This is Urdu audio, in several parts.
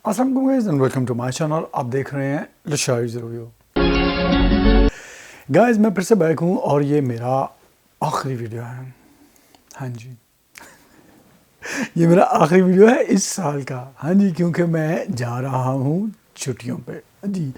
السلام علیکم guys and welcome to my channel. آپ دیکھ رہے ہیں لشائز ریویو. گائز میں پھر سے بیک ہوں اور یہ میرا آخری ویڈیو ہے. ہاں جی یہ میرا آخری ویڈیو ہے اس سال کا. ہاں جی کیونکہ میں جا رہا ہوں چھٹیوں پہ. جی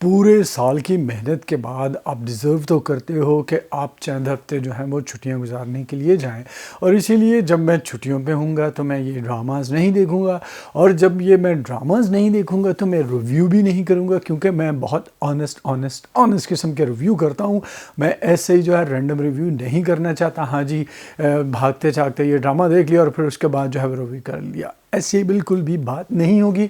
پورے سال کی محنت کے بعد آپ ڈیزرو تو کرتے ہو کہ آپ چند ہفتے جو ہیں وہ چھٹیاں گزارنے کے لیے جائیں, اور اسی لیے جب میں چھٹیوں پہ ہوں گا تو میں یہ ڈراماز نہیں دیکھوں گا, اور جب یہ میں ڈراماز نہیں دیکھوں گا تو میں ریویو بھی نہیں کروں گا, کیونکہ میں بہت آنیسٹ قسم کے ریویو کرتا ہوں. میں ایسے ہی جو ہے رینڈم ریویو نہیں کرنا چاہتا. ہاں جی بھاگتے چاگتے یہ ڈرامہ دیکھ لیا اور پھر اس کے بعد جو ہے ریویو کر لیا, ایسی بالکل بھی بات نہیں ہوگی.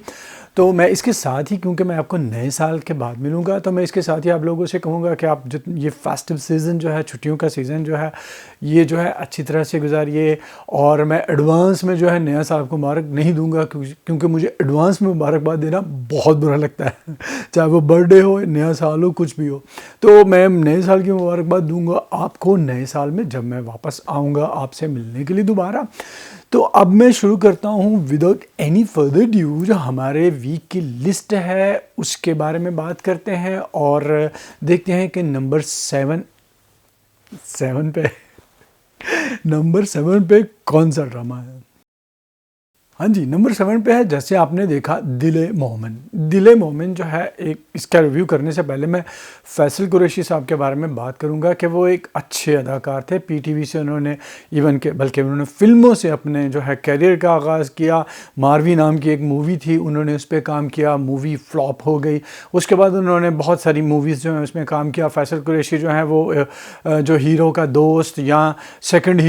تو میں اس کے ساتھ ہی, کیونکہ میں آپ کو نئے سال کے بعد ملوں گا, تو میں اس کے ساتھ ہی آپ لوگوں سے کہوں گا کہ آپ یہ فیسٹیو سیزن جو ہے, چھٹیوں کا سیزن جو ہے, یہ جو ہے اچھی طرح سے گزاریے. اور میں ایڈوانس میں جو ہے نیا سال کو مبارک نہیں دوں گا, کیونکہ مجھے ایڈوانس میں مبارکباد دینا بہت برا لگتا ہے, چاہے وہ برتھ ڈے ہو, نیا سال ہو, کچھ بھی ہو. تو میں نئے سال کی مبارکباد دوں گا آپ کو نئے سال میں, جب میں واپس آؤں گا آپ سے ملنے کے لیے دوبارہ. تو اب میں شروع کرتا ہوں وداؤٹ اینی فردر ڈیو. جو ہمارے ویک کی لسٹ ہے اس کے بارے میں بات کرتے ہیں اور دیکھتے ہیں کہ نمبر 7 پہ کون سا ڈرامہ ہے. ہاں جی نمبر 7 پہ ہے, جیسے آپ نے دیکھا, دل مومن. دل مومن جو ہے, ایک اس کا ریویو کرنے سے پہلے میں فیصل قریشی صاحب کے بارے میں بات کروں گا کہ وہ ایک اچھے اداکار تھے. پی ٹی وی سے انہوں نے بلکہ انہوں نے فلموں سے اپنے جو ہے کیریئر کا آغاز کیا. ماروی نام کی ایک مووی تھی, انہوں نے اس پہ کام کیا, مووی فلاپ ہو گئی. اس کے بعد انہوں نے بہت ساری موویز جو ہیں اس میں کام کیا. فیصل قریشی جو ہیں وہ جو ہیرو کا دوست یا سیکنڈ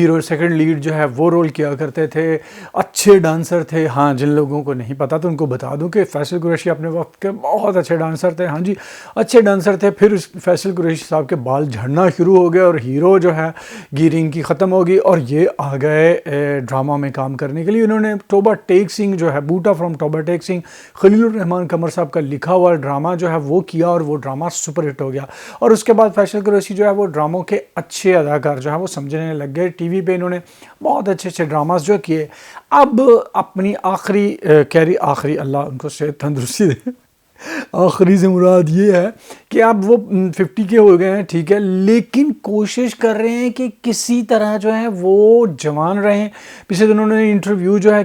لیڈ جو ہے وہ رول کیا کرتے تھے. اچھے ڈانسر تھے. ہاں جن لوگوں کو نہیں پتا تو ان کو بتا دوں کہ فیصل قریشی اپنے وقت کے بہت اچھے ڈانسر تھے. ہاں جی اچھے ڈانسر تھے. پھر فیصل قریشی صاحب کے بال جھڑنا شروع ہو گئے اور ہیرو جو ہے گیرنگ کی ختم ہو گئی, اور یہ آ گئے ڈرامہ میں کام کرنے کے لیے. انہوں نے توبہ ٹیک سنگھ جو ہے, بوٹا فرام توبہ ٹیک سنگھ, خلیل الرحمان قمر صاحب کا لکھا ہوا ڈرامہ جو ہے وہ کیا, اور وہ ڈرامہ سپر ہٹ ہو گیا. اور اس کے بعد فیصل قریشی جو ہے وہ ڈراموں کے اچھے اداکار جو ہے وہ سمجھنے لگ گئے. ٹی وی پہ انہوں نے بہت اچھے ڈراماز جو کیے. اب اپنی آخری اللہ ان کو صحت تندرستی دے, آخری سے مراد یہ ہے کہ اب وہ 50 کے ہو گئے ہیں, ٹھیک ہے, لیکن کوشش کر رہے ہیں کہ کسی طرح جو ہے وہ جوان رہیں. پچھلے دنوں نے انٹرویو جو ہے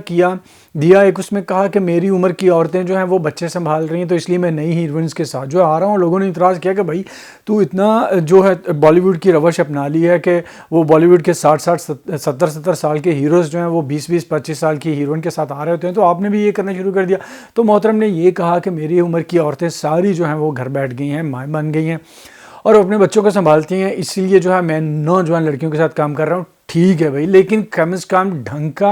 دیا ایک, اس میں کہا کہ میری عمر کی عورتیں جو ہیں وہ بچے سنبھال رہی ہیں, تو اس لیے میں نئی ہیروئنس کے ساتھ جو آ رہا ہوں. لوگوں نے اعتراض کیا کہ بھائی تو اتنا جو ہے بالی ووڈ کی روش اپنا لی ہے کہ وہ بالی ووڈ کے 60-70 سال کے ہیروز جو ہیں وہ 20-25 سال کی ہیروئن کے ساتھ آ رہے ہوتے ہیں, تو آپ نے بھی یہ کرنا شروع کر دیا. تو محترم نے یہ کہا کہ میری عمر کی عورتیں ساری جو ہیں وہ گھر بیٹھ گئی ہیں, مائیں بن گئی ہیں اور اپنے بچوں کو سنبھالتی ہیں, اس لیے جو ہے میں نوجوان لڑکیوں کے ساتھ کام کر رہا ہوں. ٹھیک ہے بھائی, لیکن کم از کم ڈھنگ کا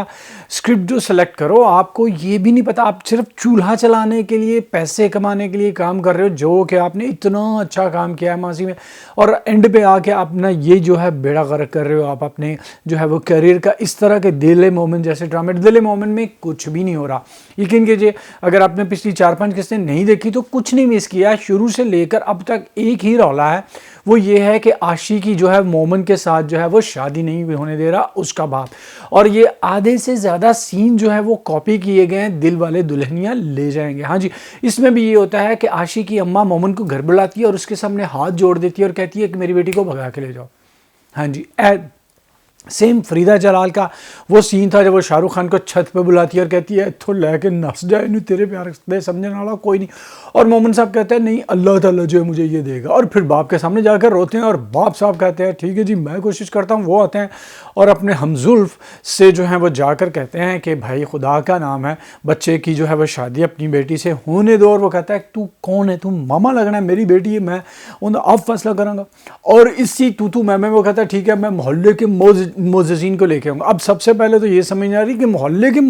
اسکرپٹ جو سلیکٹ کرو. آپ کو یہ بھی نہیں پتا, آپ صرف چولہا چلانے کے لیے, پیسے کمانے کے لیے کام کر رہے ہو, جو کہ آپ نے اتنا اچھا کام کیا ہے ماضی میں, اور اینڈ پہ آ کے اپنا یہ جو ہے بیڑا غرق کر رہے ہو آپ اپنے جو ہے وہ کیریئر کا. اس طرح کے دل مومن جیسے ڈرامے, دل مومن میں کچھ بھی نہیں ہو رہا. یقین کیجیے اگر آپ نے پچھلی 4-5 قسطیں نہیں دیکھی تو کچھ نہیں مس کیا. شروع سے لے کر اب تک ایک ہی رولا ہے, وہ یہ ہے کہ عاشقی جو ہے مومن کے ساتھ جو ہے وہ شادی نہیں ہونے دے رہا اس کا باپ, اور یہ آدھے سے زیادہ سین جو ہے وہ کاپی کیے گئے ہیں دل والے دلہنیاں لے جائیں گے. ہاں جی اس میں بھی یہ ہوتا ہے کہ عاشقی اماں مومن کو گھر بلاتی ہے اور اس کے سامنے ہاتھ جوڑ دیتی ہے اور کہتی ہے کہ میری بیٹی کو بھگا کے لے جاؤ. ہاں جی سیم فریدہ جلال کا وہ سین تھا جب وہ شاہ رخ خان کو چھت پہ بلاتی ہے اور کہتی ہے تو لے کے نس جائے نہیں تیرے پیار دے سمجھنے والا کوئی نہیں, اور مومن صاحب کہتے ہیں نہیں اللہ تعالیٰ جو ہے مجھے یہ دے گا, اور پھر باپ کے سامنے جا کر روتے ہیں اور باپ صاحب کہتے ہیں ٹھیک ہے جی میں کوشش کرتا ہوں. وہ آتے ہیں اور اپنے ہمزلف سے جو ہیں وہ جا کر کہتے ہیں کہ بھائی خدا کا نام ہے بچے کی جو ہے وہ شادی اپنی بیٹی سے ہونے دو, اور وہ کہتا ہے تو کون ہے, تم ماما لگنا ہے, میری بیٹی ہے, میں اب فیصلہ کروں گا. اور اسی تو میں وہ کہتا ہے ٹھیک ہے میں محلے کے معززین کو لے کے آؤں گا. اب سب سے پہلے تو یہ سمجھ آ رہی کہ محلے کے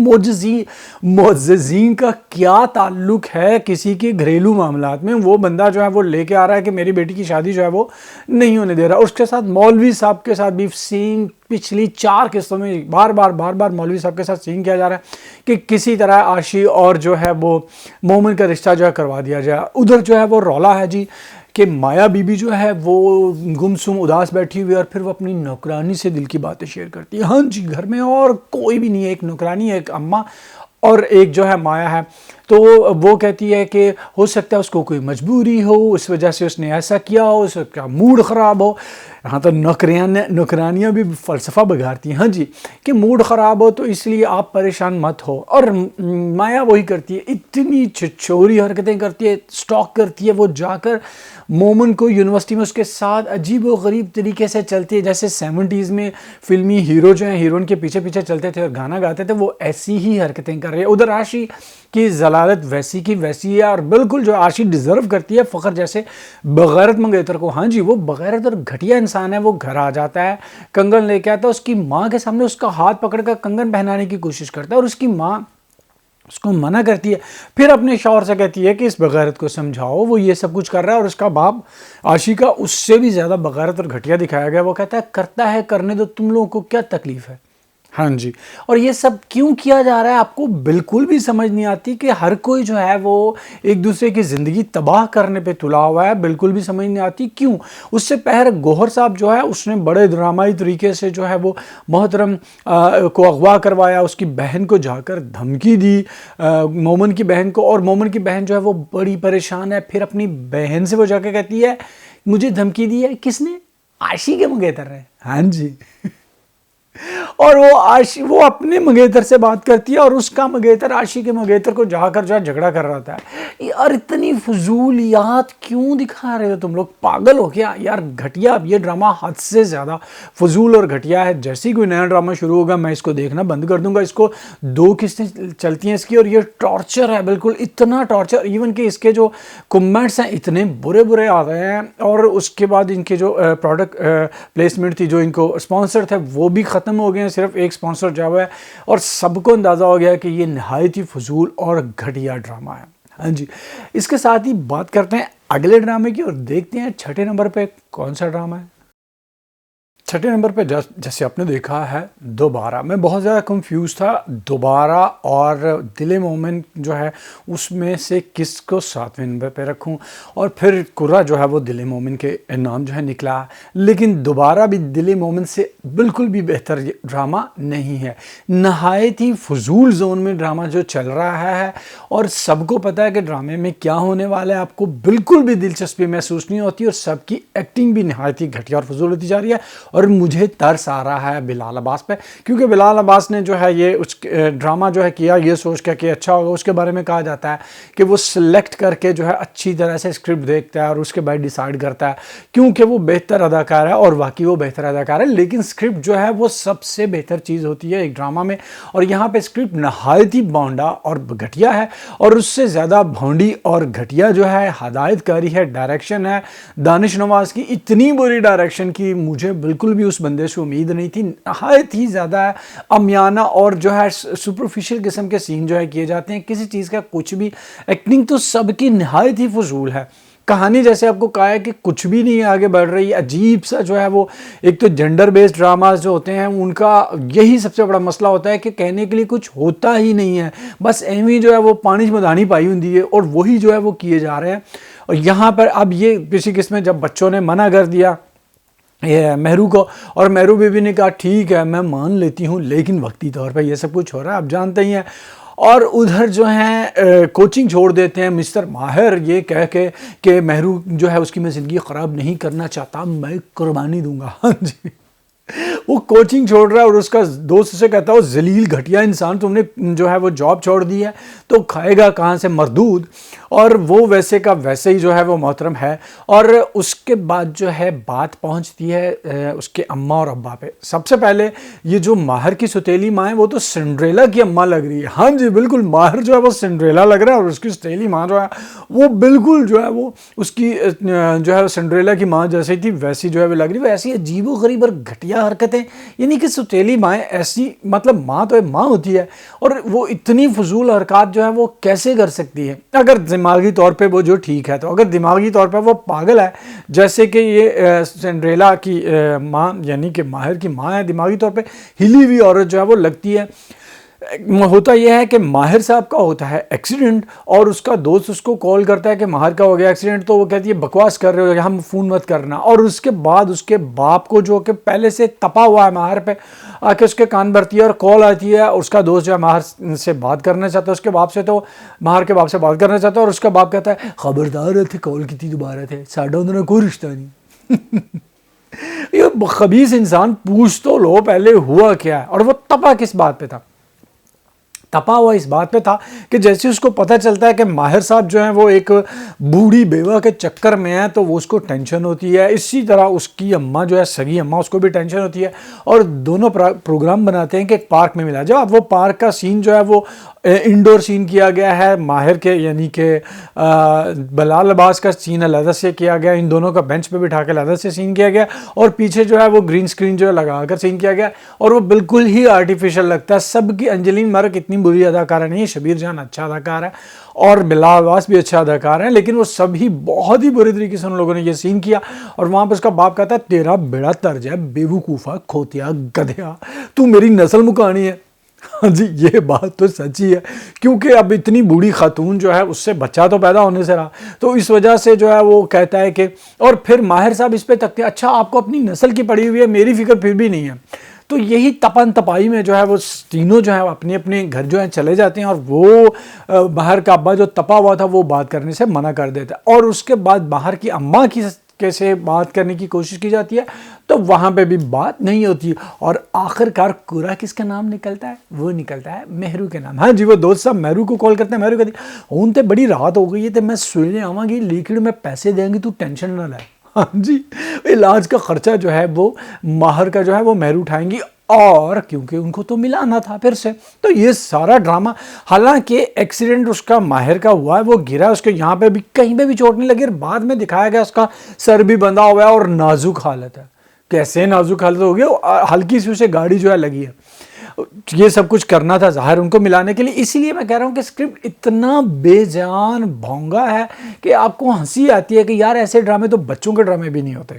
معززین کا کیا تعلق ہے کسی کے گھریلو معاملات میں. وہ بندہ جو ہے وہ لے کے آ رہا ہے کہ میری بیٹی کی شادی جو ہے وہ نہیں ہونے دے رہا. اس کے ساتھ مولوی صاحب کے ساتھ بھی سین پچھلی 4 قسطوں میں بار بار مولوی صاحب کے ساتھ سین کیا جا رہا ہے کہ کسی طرح عاشی اور جو ہے وہ مومن کا رشتہ جو ہے کروا دیا جائے. ادھر جو ہے وہ رولا ہے جی کہ مایا بی بی جو ہے وہ گمسم اداس بیٹھی ہوئی, اور پھر وہ اپنی نوکرانی سے دل کی باتیں شیئر کرتی ہے. ہاں جی گھر میں اور کوئی بھی نہیں ہے, ایک نوکرانی ہے, ایک اماں اور ایک جو ہے مایا ہے. تو وہ کہتی ہے کہ ہو سکتا ہے اس کو کوئی مجبوری ہو، اس وجہ سے اس نے ایسا کیا ہو، اس کا موڈ خراب ہو. یہاں تو نوکرانیاں بھی فلسفہ بگاڑتی ہیں. ہاں جی، کہ موڈ خراب ہو تو اس لیے آپ پریشان مت ہو. اور مایا وہی کرتی ہے، اتنی چھچوری حرکتیں کرتی ہے، سٹاک کرتی ہے. وہ جا کر مومن کو یونیورسٹی میں اس کے ساتھ عجیب و غریب طریقے سے چلتی ہے، جیسے 70s میں فلمی ہیرو جو ہیں ہیروئن کے پیچھے پیچھے چلتے تھے اور گانا گاتے تھے، وہ ایسی ہی حرکتیں کر رہے ہیں. ادھر عاشی کی ضلالت ویسی کی ویسی ہے، اور بالکل جو عاشی ڈیزرو کرتی ہے فخر جیسے بغیرت منگیتر کو. ہاں جی، وہ بغیرت اور گھٹیا انسان ہے. وہ گھر آ جاتا ہے، کنگن لے کے آتا ہے، اس کی ماں کے سامنے اس کا ہاتھ پکڑ کر کنگن پہنانے کی کوشش کرتا ہے، اور اس کی ماں اس کو منع کرتی ہے. پھر اپنے شوہر سے کہتی ہے کہ اس بغیرت کو سمجھاؤ، وہ یہ سب کچھ کر رہا ہے. اور اس کا باپ عاشی کا اس سے بھی زیادہ بغیرت اور گھٹیا دکھایا گیا. وہ کہتا ہے کرتا ہے، کرنے دو، تم لوگوں کو کیا تکلیف ہے. ہاں جی، اور یہ سب کیوں کیا جا رہا ہے آپ کو بالکل بھی سمجھ نہیں آتی کہ ہر کوئی جو ہے وہ ایک دوسرے کی زندگی تباہ کرنے پہ تلا ہوا ہے. بالکل بھی سمجھ نہیں آتی کیوں. اس سے پہر گوہر صاحب جو ہے اس نے بڑے ڈرامائی طریقے سے جو ہے وہ محترم کو اغوا کروایا، اس کی بہن کو جا کر دھمکی دی، مومن کی بہن کو. اور مومن کی بہن جو ہے وہ بڑی پریشان ہے. پھر اپنی بہن سے وہ جا کے کہتی ہے مجھے دھمکی دی ہے کس نے؟ عاشی کے منگیتر ہے. ہاں جی اور وہ اپنے منگیتر سے بات کرتی ہے، اور اس کا منگیتر عاشی کے منگیتر کو جا کر جو ہے جھگڑا کر رہا تھا. یار اتنی فضولیات کیوں دکھا رہے ہو تم لوگ؟ پاگل ہو کیا یار؟ گھٹیا. یہ ڈرامہ حد سے زیادہ فضول اور گھٹیا ہے. جیسے ہی کوئی نیا ڈرامہ شروع ہوگا میں اس کو دیکھنا بند کر دوں گا. اس کو 2 قسطیں چلتی ہیں اس کی، اور یہ ٹارچر ہے بالکل، اتنا ٹارچر. ایون کہ اس کے جو کمنٹس ہیں اتنے برے برے آ گئے ہیں، اور اس کے بعد ان کے جو پروڈکٹ پلیسمنٹ تھی، جو ان کو اسپانسر تھے، وہ بھی ختم ہو گئے ہیں. صرف ایک سپانسر جا ہوا ہے، اور سب کو اندازہ ہو گیا کہ یہ نہایت ہی فضول اور گھٹیا ڈرامہ ہے. ہاں جی، اس کے ساتھ ہی بات کرتے ہیں اگلے ڈرامے کی، اور دیکھتے ہیں 6 نمبر پہ کون سا ڈرامہ ہے. 6 نمبر پہ جیسے آپ نے دیکھا ہے دوبارہ. میں بہت زیادہ کنفیوز تھا دوبارہ اور دل مومن جو ہے اس میں سے کس کو 7ویں نمبر پہ رکھوں، اور پھر کرا جو ہے وہ دل مومن کے نام جو ہے نکلا. لیکن دوبارہ بھی دل مومن سے بالکل بھی بہتر ڈرامہ نہیں ہے. نہایت ہی فضول زون میں ڈرامہ جو چل رہا ہے، اور سب کو پتہ ہے کہ ڈرامے میں کیا ہونے والا ہے. آپ کو بالکل بھی دلچسپی محسوس نہیں ہوتی، اور سب کی ایکٹنگ بھی نہایت ہی گھٹیا اور فضول ہوتی جا رہی ہے. اور مجھے ترس آ رہا ہے بلال عباس پہ، کیونکہ بلال عباس نے جو ہے یہ اس ڈرامہ جو ہے کیا یہ سوچ کے کہ اچھا ہوگا. اس کے بارے میں کہا جاتا ہے کہ وہ سلیکٹ کر کے جو ہے اچھی طرح سے اسکرپٹ دیکھتا ہے، اور اس کے بعد ڈیسائیڈ کرتا ہے، کیونکہ وہ بہتر اداکار ہے. اور واقعی وہ بہتر اداکار ہے، لیکن اسکرپٹ جو ہے وہ سب سے بہتر چیز ہوتی ہے ایک ڈرامہ میں. اور یہاں پہ اسکرپٹ نہایت ہی بونڈا اور گھٹیا ہے، اور اس سے زیادہ بھونڈی اور گھٹیا جو ہے ہدایت کاری ہے، ڈائریکشن ہے دانش نواز کی. اتنی بری ڈائریکشن کی مجھے بالکل بھی اس بندے سے امید نہیں تھی. نہایت ہی زیادہ امیانہ اور جو ہے سپرفیشل قسم کے سین جو ہے کیے جاتے ہیں، کسی چیز کا کچھ بھی. ایکٹنگ تو سب کی نہایت ہی فضول ہے. کہانی جیسے آپ کو کہا ہے کہ کچھ بھی نہیں آگے بڑھ رہی. عجیب سا جو ہے وہ ایک تو جنڈر بیسڈ ڈراماز جو ہوتے ہیں ان کا یہی سب سے بڑا مسئلہ ہوتا ہے کہ کہنے کے لیے کچھ ہوتا ہی نہیں ہے، بس ایویں جو ہے وہ پانی میں دانی پائی ہوتی ہے، اور وہی جو ہے وہ کیے جا رہے ہیں. اور یہاں پر اب یہ کسی قسم میں جب بچوں نے منع کر دیا یہ مہرو کو، اور مہرو بیوی نے کہا ٹھیک ہے میں مان لیتی ہوں، لیکن وقتی طور پہ یہ سب کچھ ہو رہا ہے آپ جانتے ہی ہیں. اور ادھر جو ہیں کوچنگ چھوڑ دیتے ہیں مسٹر ماہر یہ کہہ کے کہ مہرو جو ہے اس کی میں زندگی خراب نہیں کرنا چاہتا، میں قربانی دوں گا. ہاں جی، وہ کوچنگ چھوڑ رہا ہے، اور اس کا دوست سے کہتا ہے وہ ذلیل گھٹیا انسان، تم نے جو ہے وہ جاب چھوڑ دی ہے تو کھائے گا کہاں سے مردود. اور وہ ویسے کا ویسے ہی جو ہے وہ محترم ہے. اور اس کے بعد جو ہے بات پہنچتی ہے اس کے اماں اور ابا پہ. سب سے پہلے یہ جو ماہر کی سوتیلی ماں ہے وہ تو سنڈریلا کی اماں لگ رہی ہے. ہاں جی بالکل، ماہر جو ہے وہ سنڈریلا لگ رہا ہے، اور اس کی سوتیلی ماں جو ہے وہ بالکل جو ہے وہ اس کی جو ہے سنڈریلا کی ماں جیسی تھی ویسی جو ہے وہ لگ رہی ہے. وہ ایسی عجیب و غریب اور گھٹیا حرکتیں، یعنی کہ سوتیلی ماں ایسی، مطلب ماں تو ماں ہوتی ہے، اور وہ اتنی فضول حرکات جو ہے وہ کیسے کر سکتی ہے؟ اگر دماغی طور پہ وہ جو ٹھیک ہے، تو اگر دماغی طور پہ وہ پاگل ہے جیسے کہ یہ سنڈریلا کی ماں یعنی کہ ماہر کی ماں ہے، دماغی طور پہ ہلی ہوئی عورت جو ہے وہ لگتی ہے. ہوتا یہ ہے کہ ماہر صاحب کا ہوتا ہے ایکسیڈنٹ اور اس کا دوست اس کو کال کرتا ہے کہ ماہر کا ہو گیا ایکسیڈنٹ، تو وہ کہتی ہے بکواس کر رہے ہو، ہم فون مت کرنا. اور اس کے بعد اس کے باپ کو جو کہ پہلے سے تپا ہوا ہے ماہر پہ، آ کے اس کے کان بھرتی ہے اور کال آتی ہے. اس کا دوست جو ہے ماہر سے بات کرنا چاہتا ہے، اس کے باپ سے، تو ماہر کے باپ سے بات کرنا چاہتا ہے، اور اس کا باپ کہتا ہے خبردار تھے کال کی تھی دوبارہ تھے، ساڈا اندر کوئی رشتہ نہیں. یہ خبیث انسان، پوچھ تو لو پہلے ہوا کیا ہے. اور وہ تپا کس بات پہ تھا؟ تپا ہوا اس بات پہ تھا کہ جیسے اس کو پتہ چلتا ہے کہ ماہر صاحب جو ہیں وہ ایک بوڑھی بیوہ کے چکر میں ہیں، تو وہ اس کو ٹینشن ہوتی ہے. اسی طرح اس کی اماں جو ہے، سگی اماں، اس کو بھی ٹینشن ہوتی ہے. اور دونوں پروگرام بناتے ہیں کہ ایک پارک میں ملا جائے. اب وہ پارک کا سین جو ہے وہ انڈور سین کیا گیا ہے، ماہر کے یعنی کہ بلال عباس کا سین علیحدہ سے کیا گیا، ان دونوں کا بینچ پہ بٹھا کے علیحدہ سے سین کیا گیا، اور پیچھے جو ہے وہ گرین سکرین جو ہے لگا کر سین کیا گیا، اور وہ بالکل ہی آرٹیفیشل لگتا ہے. سب کی انجلین مرک اتنی بری اداکارہ نہیں ہے، شبیر جان اچھا اداکار ہے اور بلال عباس بھی اچھا اداکار ہیں، لیکن وہ سب ہی بہت ہی بری طریقے سے ان لوگوں نے یہ سین کیا. اور وہاں پہ اس کا باپ کہتا ہے تیرا بیڑا ترج ہے بیوقوفا، کھوتیا، گدھیا، تو میری نسل مکانی ہے. ہاں جی، یہ بات تو سچی ہے، کیونکہ اب اتنی بوڑھی خاتون جو ہے اس سے بچہ تو پیدا ہونے سے رہا، تو اس وجہ سے جو ہے وہ کہتا ہے کہ، اور پھر ماہر صاحب اس پہ تکتے ہیں اچھا آپ کو اپنی نسل کی پڑی ہوئی ہے، میری فکر پھر بھی نہیں ہے. تو یہی تپن تپائی میں جو ہے وہ تینوں جو ہے اپنے اپنے گھر جو ہے چلے جاتے ہیں، اور وہ باہر کا ابا جو تپا ہوا تھا وہ بات کرنے سے منع کر دیتا ہے. اور اس کے بعد باہر کی اماں کی سے بات کرنے کی کوشش کی جاتی ہے، تو وہاں پہ بھی بات نہیں ہوتی. اور آخر کار کورا کس کا نام نکلتا ہے؟ وہ نکلتا ہے مہرو کے نام. ہاں جی، وہ دوست صاحب مہرو کو کال کرتے ہیں. مہرو کہتی ہوں تے بڑی رات ہو گئی ہے تے میں سونے آواں گی، لیکن میں پیسے دیں گی تو ٹینشن نہ لے. ہاں جی، علاج کا خرچہ جو ہے وہ ماہر کا جو ہے وہ مہرو اٹھائیں گی، اور کیونکہ ان کو تو ملانا تھا پھر سے. تو یہ سارا ڈرامہ، حالانکہ ایکسیڈنٹ اس کا ماہر کا ہوا ہے، وہ گرا، اس کے یہاں پہ بھی کہیں پہ بھی چوٹ نہیں لگی، اور بعد میں دکھایا گیا اس کا سر بھی بندھا ہوا ہے اور نازک حالت ہے. کیسے نازک حالت ہوگی؟ ہلکی سی اسے گاڑی جو ہے لگی ہے. یہ سب کچھ کرنا تھا ظاہر ان کو ملانے کے لیے. اسی لیے میں کہہ رہا ہوں کہ اسکرپٹ اتنا بے جان بھونگا ہے کہ آپ کو ہنسی آتی ہے کہ یار ایسے ڈرامے تو بچوں کے ڈرامے بھی نہیں ہوتے.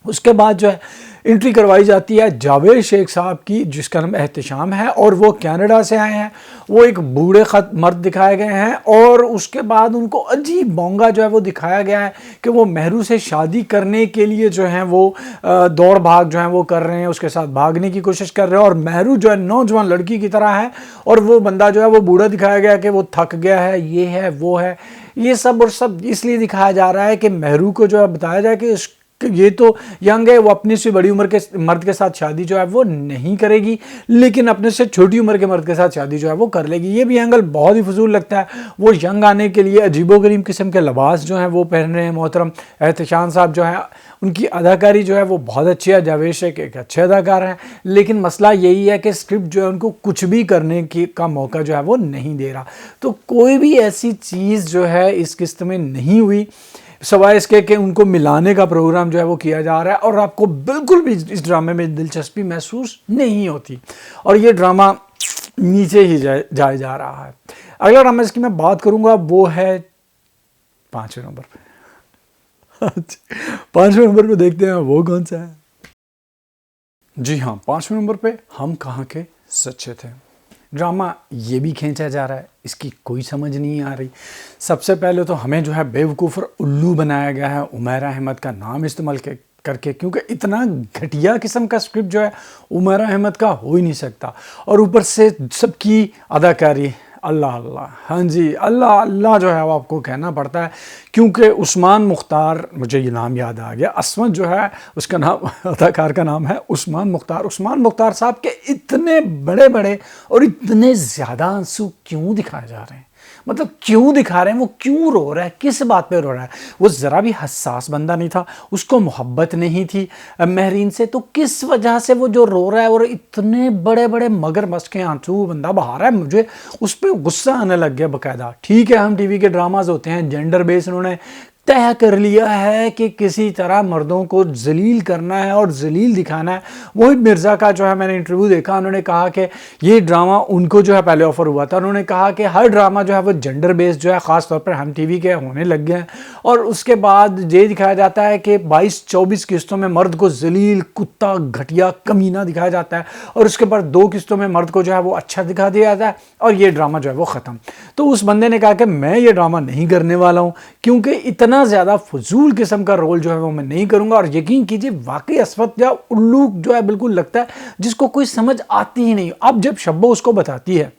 اس کے بعد جو ہے انٹری کروائی جاتی ہے جاوید شیخ صاحب کی، جس کا نام احتشام ہے، اور وہ کینیڈا سے آئے ہیں. وہ ایک بوڑھے مرد دکھائے گئے ہیں، اور اس کے بعد ان کو عجیب بونگا جو ہے وہ دکھایا گیا ہے کہ وہ مہرو سے شادی کرنے کے لیے جو ہیں وہ دوڑ بھاگ جو ہیں وہ کر رہے ہیں، اس کے ساتھ بھاگنے کی کوشش کر رہے ہیں. اور مہرو جو ہے نوجوان لڑکی کی طرح ہے، اور وہ بندہ جو ہے وہ بوڑھا دکھایا گیا کہ وہ تھک گیا ہے، یہ ہے وہ ہے. یہ سب اور سب اس لیے دکھایا جا رہا ہے کہ مہرو کو جو ہے بتایا جائے کہ یہ تو ینگ ہے، وہ اپنی سے بڑی عمر کے مرد کے ساتھ شادی جو ہے وہ نہیں کرے گی، لیکن اپنے سے چھوٹی عمر کے مرد کے ساتھ شادی جو ہے وہ کر لے گی. یہ بھی اینگل بہت ہی فضول لگتا ہے. وہ ینگ آنے کے لیے عجیب و غریب قسم کے لباس جو ہیں وہ پہن رہے ہیں. محترم احتشام صاحب جو ہیں ان کی اداکاری جو ہے وہ بہت اچھی ہے، جاوید شیخ ایک اچھے اداکار ہیں، لیکن مسئلہ یہی ہے کہ اسکرپٹ جو ہے ان کو کچھ بھی کرنے کا موقع جو ہے وہ نہیں دے رہا. تو کوئی بھی ایسی چیز جو ہے اس قسط میں نہیں ہوئی، سوائے اس کے کہ ان کو ملانے کا پروگرام جو ہے وہ کیا جا رہا ہے، اور آپ کو بالکل بھی اس ڈرامے میں دلچسپی محسوس نہیں ہوتی، اور یہ ڈرامہ نیچے ہی جائے جا رہا ہے. اگلا ڈرامہ جس کی میں بات کروں گا وہ ہے 5ویں نمبر پہ. 5ویں نمبر پہ دیکھتے ہیں وہ کون سا ہے. جی ہاں، 5ویں نمبر پہ ہم کہاں کے سچے تھے. ڈرامہ یہ بھی کھینچا جا رہا ہے، اس کی کوئی سمجھ نہیں آ رہی. سب سے پہلے تو ہمیں جو ہے بیوقوف اور الو بنایا گیا ہے عمیرہ احمد کا نام استعمال کر کے، کیونکہ اتنا گھٹیا قسم کا اسکرپٹ جو ہے عمیرہ احمد کا ہو ہی نہیں سکتا. اور اوپر سے سب کی اداکاری اللہ اللہ، ہاں جی اللہ اللہ جو ہے وہ آپ کو کہنا پڑتا ہے، کیونکہ عثمان مختار، مجھے یہ نام یاد آ گیا، عصمت جو ہے اس کا نام، اداکار کا نام ہے عثمان مختار. عثمان مختار صاحب کے اتنے بڑے بڑے اور اتنے زیادہ آنسو کیوں دکھائے جا رہے ہیں؟ مطلب کیوں دکھا رہے ہیں؟ وہ کیوں رو رہا ہے؟ کس بات پہ رو رہا ہے؟ وہ ذرا بھی حساس بندہ نہیں تھا، اس کو محبت نہیں تھی مہرین سے، تو کس وجہ سے وہ جو رو رہا ہے اور اتنے بڑے بڑے مگر مس کے آنسو بندہ بہا رہا ہے؟ مجھے اس پہ غصہ آنے لگ گیا باقاعدہ. ٹھیک ہے، ہم ٹی وی کے ڈراماز ہوتے ہیں جینڈر بیس انہوں نے طے کر لیا ہے کہ کسی طرح مردوں کو ذلیل کرنا ہے اور ذلیل دکھانا ہے۔ موہب مرزا کا جو ہے میں نے انٹرویو دیکھا، انہوں نے کہا کہ یہ ڈرامہ ان کو جو ہے پہلے آفر ہوا تھا، انہوں نے کہا کہ ہر ڈرامہ جو ہے وہ جنڈر بیس جو ہے خاص طور پر ہم ٹی وی کے ہونے لگ گئے ہیں، اور اس کے بعد یہ دکھایا جاتا ہے کہ 22-24 قسطوں میں مرد کو ذلیل، کتا، گھٹیا، کمینہ دکھایا جاتا ہے، اور اس کے بعد 2 قسطوں میں مرد کو جو ہے وہ اچھا دکھا دیا جاتا ہے، اور یہ ڈرامہ جو ہے وہ ختم۔ تو اس بندے نے کہا کہ میں یہ ڈرامہ نہیں کرنے والا ہوں، کیونکہ اتنا زیادہ فضول قسم کا رول جو ہے وہ میں نہیں کروں گا۔ اور یقین کیجئے واقعی عصمت یا الو جو ہے بالکل لگتا ہے جس کو کوئی سمجھ آتی ہی نہیں۔ اب جب شبو اس کو بتاتی ہے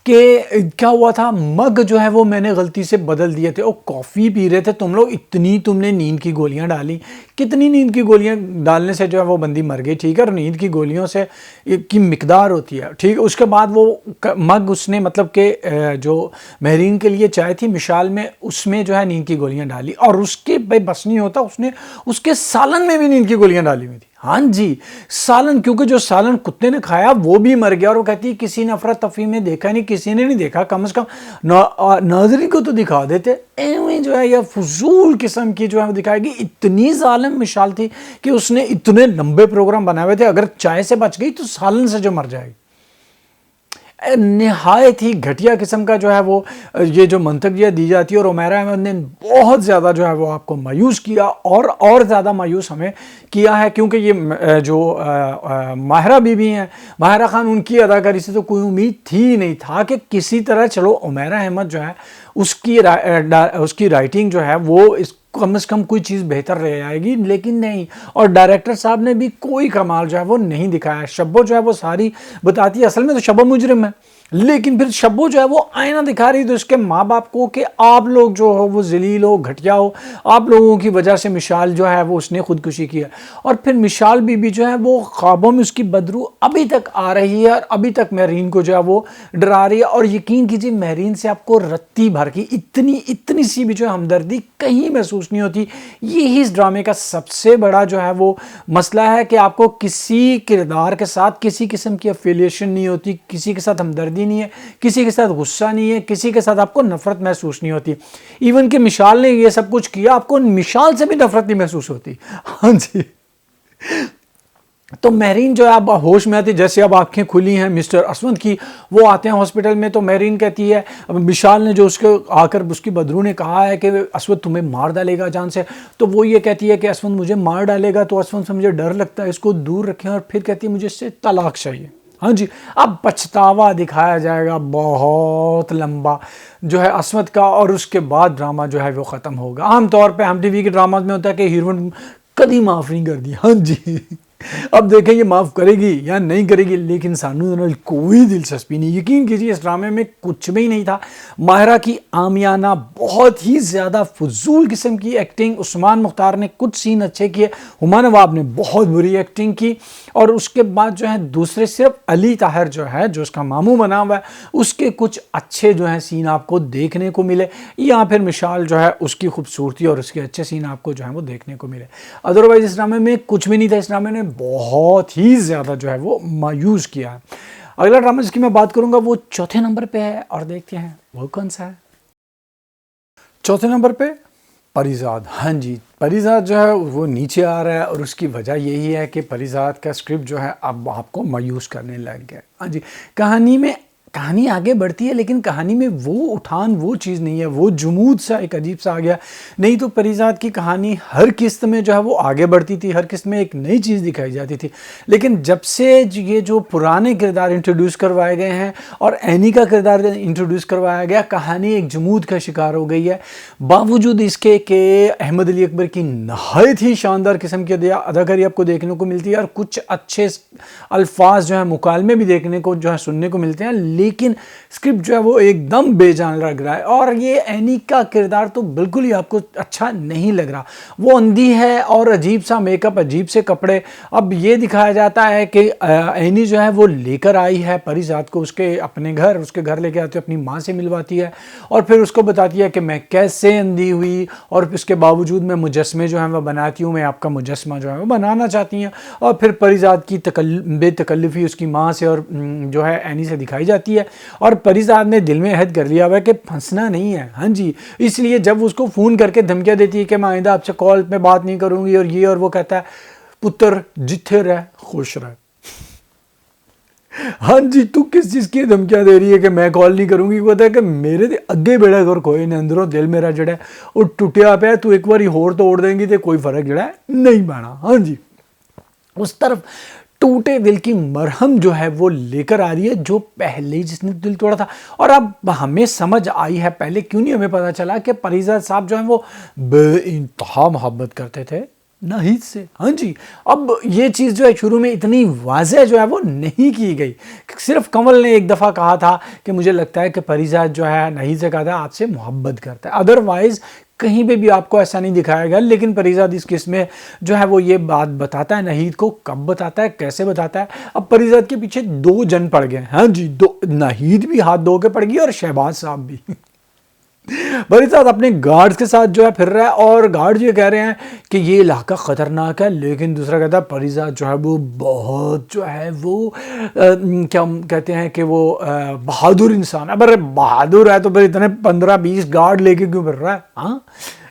کہ کیا ہوا تھا، مگ جو ہے وہ میں نے غلطی سے بدل دیے تھے، وہ کافی پی رہے تھے تم لوگ، تم نے نیند کی گولیاں ڈالی، کتنی نیند کی گولیاں ڈالنے سے جو ہے وہ بندی مر گئی، ٹھیک ہے، اور نیند کی گولیوں سے کی مقدار ہوتی ہے، ٹھیک ہے۔ اس کے بعد وہ مگ اس نے مطلب کہ جو مہرین کے لیے چائے تھی مشال میں، اس میں جو ہے نیند کی گولیاں ڈالی، اور اس کے بس نہیں ہوتا، اس نے اس کے سالن میں بھی نیند کی گولیاں ڈالی ہوئی تھی۔ ہاں جی، سالن، کیونکہ جو سالن کتے نے کھایا وہ بھی مر گیا، اور وہ کہتی ہے کسی نے افراتفری میں دیکھا نہیں، کسی نے نہیں دیکھا، کم از کم ناظرین کو تو دکھا دیتے۔ ایویں جو ہے یہ فضول قسم کی جو ہے دکھائے گی۔ اتنی ظالم مشال تھی کہ اس نے اتنے لمبے پروگرام بنائے ہوئے تھے، اگر چائے سے بچ گئی تو سالن سے جو مر جائے گی۔ نہایت ہی گھٹیا قسم کا جو ہے وہ یہ جو منطقیہ دی جاتی ہے، اور عمیرہ احمد نے بہت زیادہ جو ہے وہ آپ کو مایوس کیا، اور زیادہ مایوس ہمیں کیا ہے، کیونکہ یہ جو ماہرہ بی بی ہیں، ماہرہ خان، ان کی اداکاری سے تو کوئی امید تھی ہی نہیں تھا کہ کسی طرح چلو عمیرہ احمد جو ہے اس کی رائٹنگ جو ہے وہ کم از کم کوئی چیز بہتر رہ آئے گی، لیکن نہیں۔ اور ڈائریکٹر صاحب نے بھی کوئی کمال جو ہے وہ نہیں دکھایا۔ شبو جو ہے وہ ساری بتاتی ہے، اصل میں تو شبو مجرم ہے، لیکن پھر شبو جو ہے وہ آئینہ دکھا رہی تو اس کے ماں باپ کو کہ آپ لوگ جو ہو وہ ذلیل ہو، گھٹیا ہو، آپ لوگوں کی وجہ سے مشال جو ہے وہ اس نے خودکشی کی ہے۔ اور پھر مشال بی بی جو ہے وہ خوابوں میں اس کی بدرو ابھی تک آ رہی ہے، اور ابھی تک مہرین کو جو ہے وہ ڈرا رہی ہے، اور یقین کیجیے مہرین سے آپ کو رتی بھر کی اتنی سی بھی جو ہے ہمدردی کہیں محسوس نہیں ہوتی۔ یہی اس ڈرامے کا سب سے بڑا جو ہے وہ مسئلہ ہے کہ آپ کو کسی کردار کے ساتھ کسی قسم کی افیلیشن نہیں ہوتی، کسی کے ساتھ ہمدردی نہیں ہے، کسی کے ساتھ غصہ نہیں ہے، کسی کے ساتھ آپ کو نفرت محسوس نہیں ہوتی۔ ایون کہ مشال نے یہ سب کچھ کیا، آپ کو مشال سے بھی نفرت نہیں محسوس ہوتی۔ ہاں جی، تو مہرین جو ہے اب ہوش میں آتی، جیسے اب آنکھیں کھلی ہیں مسٹر اسود کی، وہ آتے ہیں ہاسپٹل میں، تو مہرین کہتی ہے، مشال نے جو اس کو آ کر اس کی بدرو نے کہا ہے کہ اسود تمہیں مار ڈالے گا جان سے، تو وہ یہ کہتی ہے کہ اسود مجھے مار ڈالے گا، تو اسود سے مجھے ڈر لگتا ہے، اس کو دور رکھیں، اور پھر کہتی ہے مجھے اس سے طلاق چاہیے۔ ہاں جی، اب پچھتاوا دکھایا جائے گا بہت لمبا جو ہے اسود کا، اور اس کے بعد ڈرامہ جو ہے وہ ختم ہوگا۔ عام طور پہ ہم ٹی وی کے ڈراماز میں ہوتا ہے کہ ہیروئن کبھی معاف نہیں کرتی۔ ہاں جی، اب دیکھیں یہ معاف کرے گی یا نہیں کرے گی، لیکن سانو کوئی دلچسپی نہیں۔ یقین کیجیے اس ڈرامے میں کچھ بھی نہیں تھا۔ ماہرہ کی عامیانہ بہت ہی زیادہ فضول قسم کی ایکٹنگ، عثمان مختار نے کچھ سین اچھے کیے، ہما نواب نے بہت بری ایکٹنگ کی، اور اس کے بعد جو ہے دوسرے صرف علی طاہر جو ہے جو اس کا ماموں بنا ہوا ہے، اس کے کچھ اچھے جو ہیں سین آپ کو دیکھنے کو ملے، یا پھر مشال جو ہے اس کی خوبصورتی اور اس کے اچھے سین آپ کو جو ہے وہ دیکھنے کو ملے۔ ادروائز اس ڈرامے میں کچھ بھی نہیں تھا۔ اس ڈرامے نے بہت ہی زیادہ جو ہے وہ مایوس کیا ہے۔ اگلا ڈرامہ جس کی میں بات کروں گا وہ چوتھے نمبر پہ ہے، اور دیکھتے ہیں وہ کون سا ہے۔ چوتھے نمبر پہ پریزاد۔ ہاں جی، پریزاد جو ہے وہ نیچے آ رہا ہے، اور اس کی وجہ یہی ہے کہ پریزاد کا اسکرپٹ جو ہے اب آپ کو مایوس کرنے لگ گیا۔ ہاں جی، کہانی آگے بڑھتی ہے، لیکن کہانی میں وہ اٹھان، وہ چیز نہیں ہے، وہ جمود سا ایک عجیب سا آ گیا۔ نہیں تو پریزاد کی کہانی ہر قسط میں جو ہے وہ آگے بڑھتی تھی، ہر قسط میں ایک نئی چیز دکھائی جاتی تھی، لیکن جب سے یہ جو پرانے کردار انٹروڈیوس کروائے گئے ہیں اور اینی کا کردار انٹروڈیوس کروایا گیا، کہانی ایک جمود کا شکار ہو گئی ہے۔ باوجود اس کے کہ احمد علی اکبر کی نہایت ہی شاندار قسم کی اداکاری آپ کو دیکھنے کو ملتی ہے، اور کچھ اچھے الفاظ جو ہیں مکالمے بھی دیکھنے کو جو ہے سننے کو ملتے ہیں، لیکن اسکرپٹ جو ہے وہ ایک دم بے جان لگ رہا ہے، اور یہ اینی کا کردار تو بالکل ہی آپ کو اچھا نہیں لگ رہا۔ وہ اندھی ہے اور عجیب سا میک اپ، عجیب سے کپڑے۔ اب یہ دکھایا جاتا ہے کہ اینی جو ہے وہ لے کر آئی ہے پریزاد کو اس کے اپنے گھر، اس کے گھر لے کے آتی ہے، اپنی ماں سے ملواتی ہے، اور پھر اس کو بتاتی ہے کہ میں کیسے اندھی ہوئی، اور اس کے باوجود میں مجسمے جو ہیں وہ بناتی ہوں، میں آپ کا مجسمہ جو ہے وہ بنانا چاہتی ہیں۔ اور پھر پریزاد کی بے تکلفی اس کی ماں سے اور جو ہے اینی سے دکھائی جاتی جاتی ہے اور پریزاد نے دل میں عہد کر لیا ہوا ہے کہ پھنسنا نہیں ہے. ہاں جی، اس لیے جب اس کو فون کر کے دھمکیاں دیتی ہے کہ میں آئندہ آپ سے کال پہ بات نہیں کروں گی اور یہ، اور وہ کہتا ہے پتر جتھے رہ خوش رہ. ہاں جی، تو کس چیز کی دھمکیاں دے رہی ہے کہ میں کال نہیں کروں گی؟ وہ کہتا ہے کہ میرے اگے بیڑا کر کوئی نہیں، اندروں دل میرا جڑا ہے وہ ٹوٹیا پیا، تو ایک بار ہور توڑ دیں گی تو کوئی فرق جڑا ہے نہیں پڑنا. ہاں جی، اس طرف ٹوٹے دل کی مرہم جو ہے وہ لے کر آ رہی ہے جو پہلے جس نے دل توڑا تھا. اور اب ہمیں سمجھ آئی ہے، پہلے کیوں نہیں ہمیں پتا چلا کہ پریزاد صاحب جو ہیں وہ بے انتہا محبت کرتے تھے ناہید سے. ہاں جی، اب یہ چیز جو ہے شروع میں اتنی واضح جو ہے وہ نہیں کی گئی. صرف کنول نے ایک دفعہ کہا تھا کہ مجھے لگتا ہے کہ پریزاد جو ہے ناہید سے کہا تھا آپ سے محبت کرتا ہے، ادروائز کہیں پہ بھی آپ کو ایسا نہیں دکھایا گیا. لیکن پریزاد اس قسم میں جو ہے وہ یہ بات بتاتا ہے ناہید کو. کب بتاتا ہے، کیسے بتاتا ہے؟ اب پریزاد کے پیچھے 2 جن پڑ گئے. ہاں جی، ناہید بھی ہاتھ دھو کے پڑ گئی اور شہباز صاحب بھی. پریزاد اپنے گارڈز کے ساتھ جو ہے پھر رہا ہے اور گارڈ یہ کہہ رہے ہیں کہ یہ علاقہ خطرناک ہے، لیکن دوسرا کہتا ہے پریزاد جو ہے وہ بہت جو ہے وہ کیا کہتے ہیں کہ وہ بہادر انسان ہے. اب بہادر ہے تو پھر اتنے 15-20 گارڈ لے کے کیوں پھر رہا ہے؟ ہاں،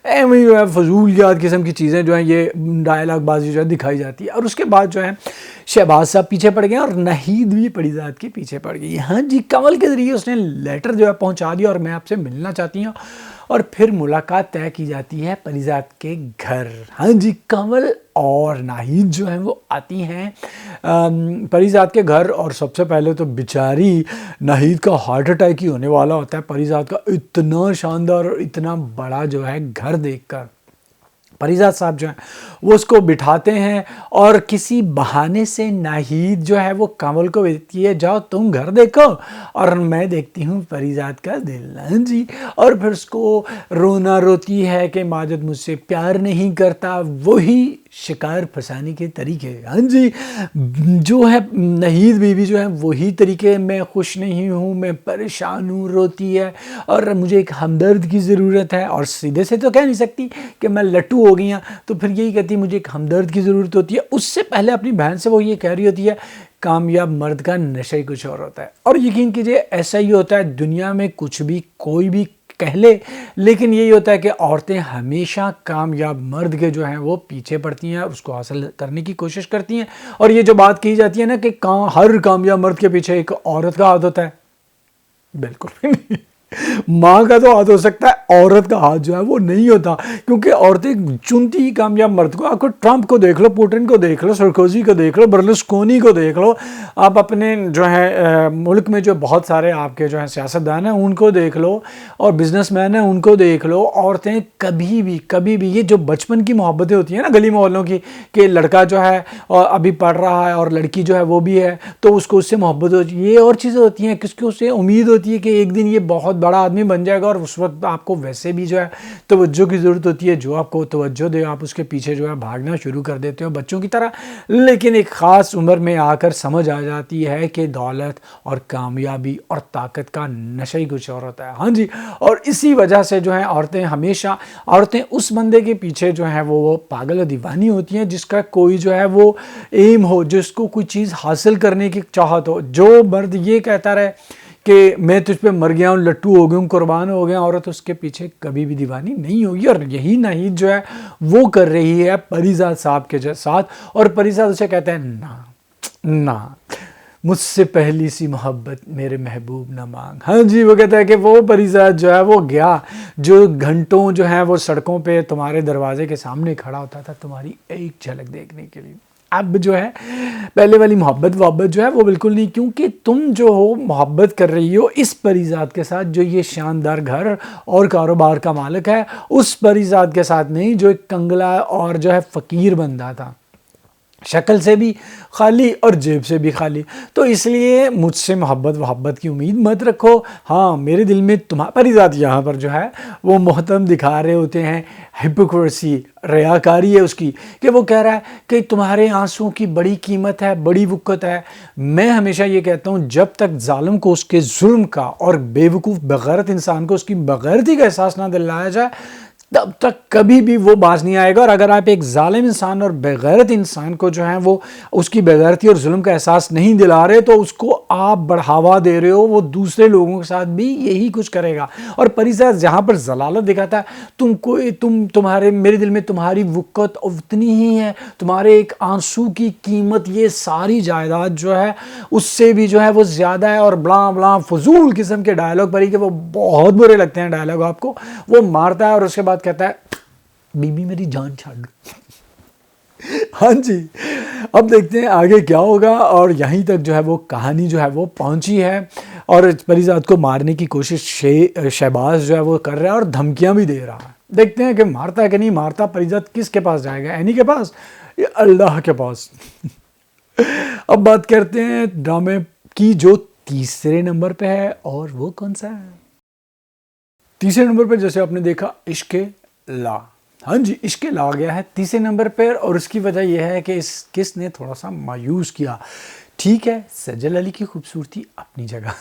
ایویں جو ہے فضولیات قسم کی چیزیں جو ہیں یہ ڈائلاگ بازی جو ہے دکھائی جاتی ہے. اور اس کے بعد جو ہے شہباز صاحب پیچھے پڑ گئے اور ناہید بھی پریزاد کے پیچھے پڑ گئی. ہاں جی، کنول کے ذریعے اس نے لیٹر جو ہے پہنچا دیا اور میں آپ سے ملنا چاہتی ہوں. اور پھر ملاقات طے کی جاتی ہے پریزاد کے گھر. ہاں جی، کنول اور ناہید جو ہیں وہ آتی ہیں پریزاد کے گھر. اور سب سے پہلے تو بیچاری ناہید کا ہارٹ اٹیک ہی ہونے والا ہوتا ہے پریزاد کا اتنا شاندار اور اتنا بڑا جو ہے گھر دیکھ کر. پریزاد صاحب جو ہیں وہ اس کو بٹھاتے ہیں اور کسی بہانے سے ناہید جو ہے وہ کنول کو کہتی ہے جاؤ تم گھر دیکھو اور میں دیکھتی ہوں پریزاد کا دل. ہاں جی، اور پھر اس کو رونا روتی ہے کہ ماجد مجھ سے پیار نہیں کرتا. وہی شکار پھنسانے کے طریقے. ہاں جی، جو ہے ناہید بیوی جو ہے وہی طریقے، میں خوش نہیں ہوں، میں پریشان ہوں، روتی ہے اور مجھے ایک ہمدرد کی ضرورت ہے. اور سیدھے سے تو کہہ نہیں سکتی کہ میں لٹو ہو گئی ہوں، تو پھر یہی کہتی ہے مجھے ایک ہمدرد کی ضرورت ہوتی ہے. اس سے پہلے اپنی بہن سے وہ یہ کہہ رہی ہوتی ہے کامیاب مرد کا نشہ ہی کچھ اور ہوتا ہے. اور یقین کیجئے ایسا ہی ہوتا ہے دنیا میں، کچھ بھی کوئی بھی کہہ لے، لیکن یہی ہوتا ہے کہ عورتیں ہمیشہ کامیاب مرد کے جو ہیں وہ پیچھے پڑتی ہیں، اس کو حاصل کرنے کی کوشش کرتی ہیں. اور یہ جو بات کہی جاتی ہے نا کہ ہر کامیاب مرد کے پیچھے ایک عورت کا ہاتھ ہوتا ہے، بالکل بھی نہیں. ماں کا تو ہاتھ ہو سکتا ہے، عورت کا ہاتھ جو ہے وہ نہیں ہوتا، کیونکہ عورتیں چنتی ہی کامیاب مرد کو. آپ کو ٹرمپ کو دیکھ لو، پوٹن کو دیکھ لو، سرکوزی کو دیکھ لو، برلسکونی کو دیکھ لو، آپ اپنے جو ہے ملک میں جو بہت سارے آپ کے جو ہیں سیاستدان ہیں ان کو دیکھ لو اور بزنس مین ہیں ان کو دیکھ لو. عورتیں کبھی بھی یہ جو بچپن کی محبتیں ہوتی ہیں نا گلی محلوں کی، کہ لڑکا جو ہے ابھی پڑھ رہا ہے اور لڑکی جو ہے وہ بھی ہے تو اس کو اس سے محبت ہوتی ہے، یہ اور چیزیں ہوتی ہیں. کس کو اسے امید ہوتی ہے کہ ایک دن یہ بہت بڑا آدمی بن جائے گا اور اس وقت آپ کو ویسے بھی جو ہے توجہ کی ضرورت ہوتی ہے، جو آپ کو توجہ دے آپ اس کے پیچھے جو ہے بھاگنا شروع کر دیتے ہو بچوں کی طرح. لیکن ایک خاص عمر میں آ کر سمجھ آ جاتی ہے کہ دولت اور کامیابی اور طاقت کا نشہ ہی کچھ اور ہوتا ہے. ہاں جی، اور اسی وجہ سے جو ہے عورتیں اس بندے کے پیچھے جو ہیں وہ پاگل و دیوانی ہوتی ہیں جس کا کوئی جو ہے وہ ایم ہو، جس کو کوئی چیز حاصل کرنے کی چاہت ہو. جو مرد یہ کہتا رہے کہ میں تجھ پہ مر گیا ہوں، لٹو ہو گیا ہوں، قربان ہو گیا، عورت اس کے پیچھے کبھی بھی دیوانی نہیں ہوگی. اور یہی ناہید جو ہے وہ کر رہی ہے پریزاد صاحب کے ساتھ. اور پریزاد اسے کہتے ہیں نہ مجھ سے پہلی سی محبت میرے محبوب نہ مانگ. ہاں جی، وہ کہتا ہے کہ وہ پریزاد جو ہے وہ گیا جو گھنٹوں جو ہے وہ سڑکوں پہ تمہارے دروازے کے سامنے کھڑا ہوتا تھا تمہاری ایک جھلک دیکھنے کے لیے. اب جو ہے پہلے والی محبت جو ہے وہ بالکل نہیں، کیونکہ تم جو ہو محبت کر رہی ہو اس پریزاد کے ساتھ جو یہ شاندار گھر اور کاروبار کا مالک ہے، اس پریزاد کے ساتھ نہیں جو ایک کنگلا اور جو ہے فقیر بندہ تھا، شکل سے بھی خالی اور جیب سے بھی خالی. تو اس لیے مجھ سے محبت کی امید مت رکھو. ہاں، میرے دل میں تمہارا پریزاد یہاں پر جو ہے وہ محتم دکھا رہے ہوتے ہیں، ہپوکریسی، ریاکاری ہے اس کی، کہ وہ کہہ رہا ہے کہ تمہارے آنسوں کی بڑی قیمت ہے، بڑی وقت ہے. میں ہمیشہ یہ کہتا ہوں جب تک ظالم کو اس کے ظلم کا اور بے وقوف بغیرت انسان کو اس کی بغیرتی کا احساس نہ دلایا جائے، تب تک کبھی بھی وہ باز نہیں آئے گا. اور اگر آپ ایک ظالم انسان اور بغیرت انسان کو جو ہے وہ اس کی بغیرتی اور ظلم کا احساس نہیں دلا رہے تو اس کو آپ بڑھاوا دے رہے ہو, وہ دوسرے لوگوں کے ساتھ بھی یہی کچھ کرے گا. اور پریزاد جہاں پر ضلالت دکھاتا ہے, تمہارے میرے دل میں تمہاری وقت اتنی ہی ہے, تمہارے ایک آنسو کی قیمت یہ ساری جائیداد جو ہے اس سے بھی جو ہے وہ زیادہ ہے. اور بلا بلا فضول قسم کے ڈائلاگ پڑھی کہ وہ بہت برے لگتے ہیں ڈائلاگ آپ کو. وہ مارتا ہے اور اس کے بعد کہتا ہے بی بی میری جان چھاڑ. ہاں جی, اب دیکھتے ہیں آگے کیا ہوگا. اور یہیں تک جو ہے وہ کہانی جو ہے وہ پہنچی ہے اور پریزاد کو مارنے کی کوشش شہباز جو ہے وہ کر رہا ہے اور دھمکیاں بھی دے رہا ہے. دیکھتے ہیں کہ مارتا ہے کہ نہیں مارتا. پریزاد کس کے پاس جائے گا, اینی کے پاس یا اللہ کے پاس؟ اب بات کرتے ہیں ڈرامے کی جو تیسرے نمبر پہ ہے, اور وہ کون سا ہے؟ تیسرے نمبر پہ جیسے آپ نے دیکھا عشق لا. ہاں جی, عشق لا گیا ہے تیسرے نمبر پہ, اور اس کی وجہ یہ ہے کہ اس کس نے تھوڑا سا مایوس کیا. ٹھیک ہے, سجل علی کی خوبصورتی اپنی جگہ,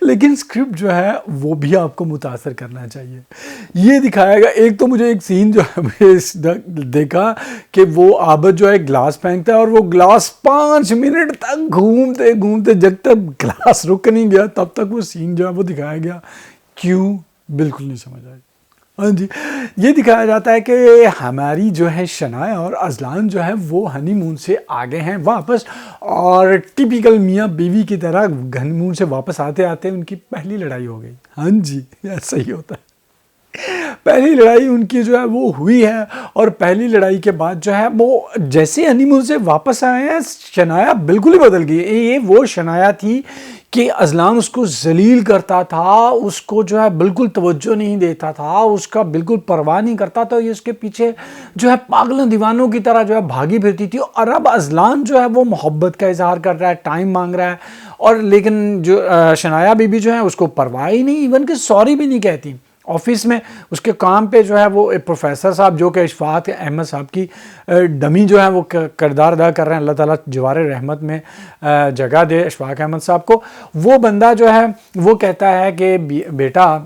لیکن سکرپٹ جو ہے وہ بھی آپ کو متاثر کرنا چاہیے. یہ دکھایا گا, ایک تو مجھے ایک سین جو ہے دیکھا کہ وہ عابد جو ہے گلاس پھینکتا ہے اور وہ گلاس 5 منٹ تک گھومتے گھومتے جب تک گلاس رک نہیں گیا تب تک وہ سین جو ہے وہ دکھایا گیا. کیوں؟ بالکل نہیں سمجھ آئی. ہاں جی, یہ دکھایا جاتا ہے کہ ہماری جو ہے شنایا اور اذلان جو ہے وہ ہنی مون سے آگے ہیں واپس, اور ٹیپیکل میاں بیوی کی طرح ہنی مون سے واپس آتے آتے ان کی پہلی لڑائی ہو گئی. ہاں جی, ایسا ہی ہوتا ہے. پہلی لڑائی ان کی جو ہے وہ ہوئی ہے, اور پہلی لڑائی کے بعد جو ہے وہ جیسے ہنی مون سے واپس آئے ہیں شنایا بالکل ہی بدل گئی. یہ وہ شنایا تھی کہ اذلان اس کو ذلیل کرتا تھا, اس کو جو ہے بالکل توجہ نہیں دیتا تھا, اس کا بالکل پرواہ نہیں کرتا تھا, یہ اس کے پیچھے جو ہے پاگلوں دیوانوں کی طرح جو ہے بھاگی پھرتی تھی. اور اب اذلان جو ہے وہ محبت کا اظہار کر رہا ہے, ٹائم مانگ رہا ہے, اور لیکن جو شنایا بی بی جو ہے اس کو پرواہ ہی نہیں, ایون کہ سوری بھی نہیں کہتی. آفس میں اس کے کام پہ جو ہے وہ پروفیسر صاحب جو کہ اشفاق احمد صاحب کی ڈمی جو ہے وہ کردار ادا کر رہے ہیں, اللہ تعالیٰ جوار رحمت میں جگہ دے اشفاق احمد صاحب کو. وہ بندہ جو ہے وہ کہتا ہے کہ بیٹا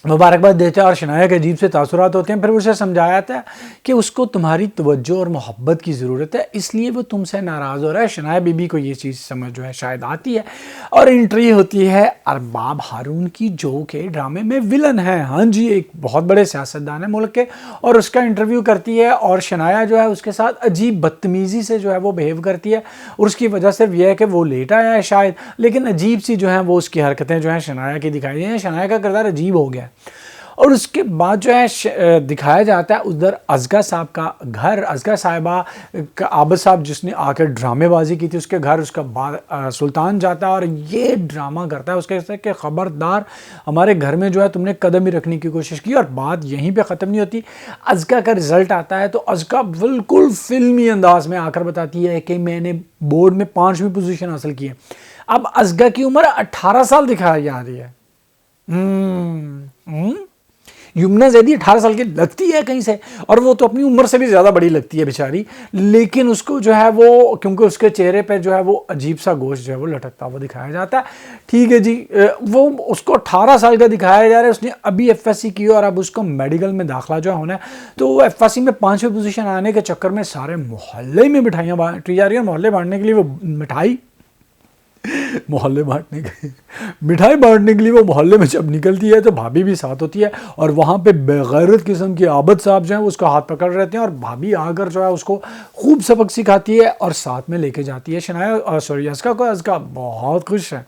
مبارکباد دیتا ہے, اور شنایا کے عجیب سے تاثرات ہوتے ہیں. پھر اسے سمجھایا جاتا ہے کہ اس کو تمہاری توجہ اور محبت کی ضرورت ہے, اس لیے وہ تم سے ناراض ہو رہا ہے. شنایا بی بی کو یہ چیز سمجھ جو ہے شاید آتی ہے, اور انٹری ہوتی ہے ارباب ہارون کی جو کہ ڈرامے میں ولن ہے. ہاں جی, ایک بہت بڑے سیاستدان ہیں ملک کے, اور اس کا انٹرویو کرتی ہے, اور شنایا جو ہے اس کے ساتھ عجیب بدتمیزی سے جو ہے وہ بیہیو کرتی ہے, اور اس کی وجہ سے یہ ہے کہ وہ لیٹ آیا ہے شاید, لیکن عجیب سی جو ہیں وہ اس کی حرکتیں جو ہیں شنایا کی دکھائی ہیں. شنایا کا کردار عجیب ہو گیا. اور اس کے بعد جو ہے دکھایا جاتا ہے ادھر ازگا صاحب کا گھر, ازگا صاحبہ کا عابد صاحب جس نے آ کے ڈرامے بازی کی تھی اس کے گھر, اس کا سلطان جاتا ہے اور یہ ڈرامہ کرتا ہے اس کے کہ خبردار ہمارے گھر میں جو ہے تم نے قدم ہی رکھنے کی کوشش کی. اور بات یہیں پہ ختم نہیں ہوتی. ازگا کا رزلٹ آتا ہے تو ازگا بالکل فلمی انداز میں آ کر بتاتی ہے کہ میں نے بورڈ میں 5ویں پوزیشن حاصل کی ہے. اب ازگا کی عمر 18 سال دکھائی جا رہی ہے. یمنا زیدی 18 سال کی لگتی ہے کہیں سے, اور وہ تو اپنی عمر سے بھی زیادہ بڑی لگتی ہے بیچاری, لیکن اس کو جو ہے وہ کیونکہ اس کے چہرے پہ جو ہے وہ عجیب سا گوشت جو ہے وہ لٹکتا ہوا دکھایا جاتا ہے. ٹھیک ہے جی, وہ اس کو 18 سال کا دکھایا جا رہا ہے, اس نے ابھی ایف ایس سی کی اور اب اس کو میڈیکل میں داخلہ جو ہونا ہے, تو وہ ایف ایس سی میں 5ویں پوزیشن آنے کے چکر میں سارے محلے میں مٹھائیاں بانٹی جا رہی ہیں. محلے بانٹنے کے لیے وہ مٹھائی بانٹنے کے لیے وہ محلے میں جب نکلتی ہے تو بھابھی بھی ساتھ ہوتی ہے, اور وہاں پہ بغیرت قسم کے عابد صاحب جو ہیں اس کا ہاتھ پکڑ رہتے ہیں, اور بھابھی آ کر جو ہے اس کو خوب سبق سکھاتی ہے اور ساتھ میں لے کے جاتی ہے شنایا ازگا کو. ازگا بہت خوش ہے.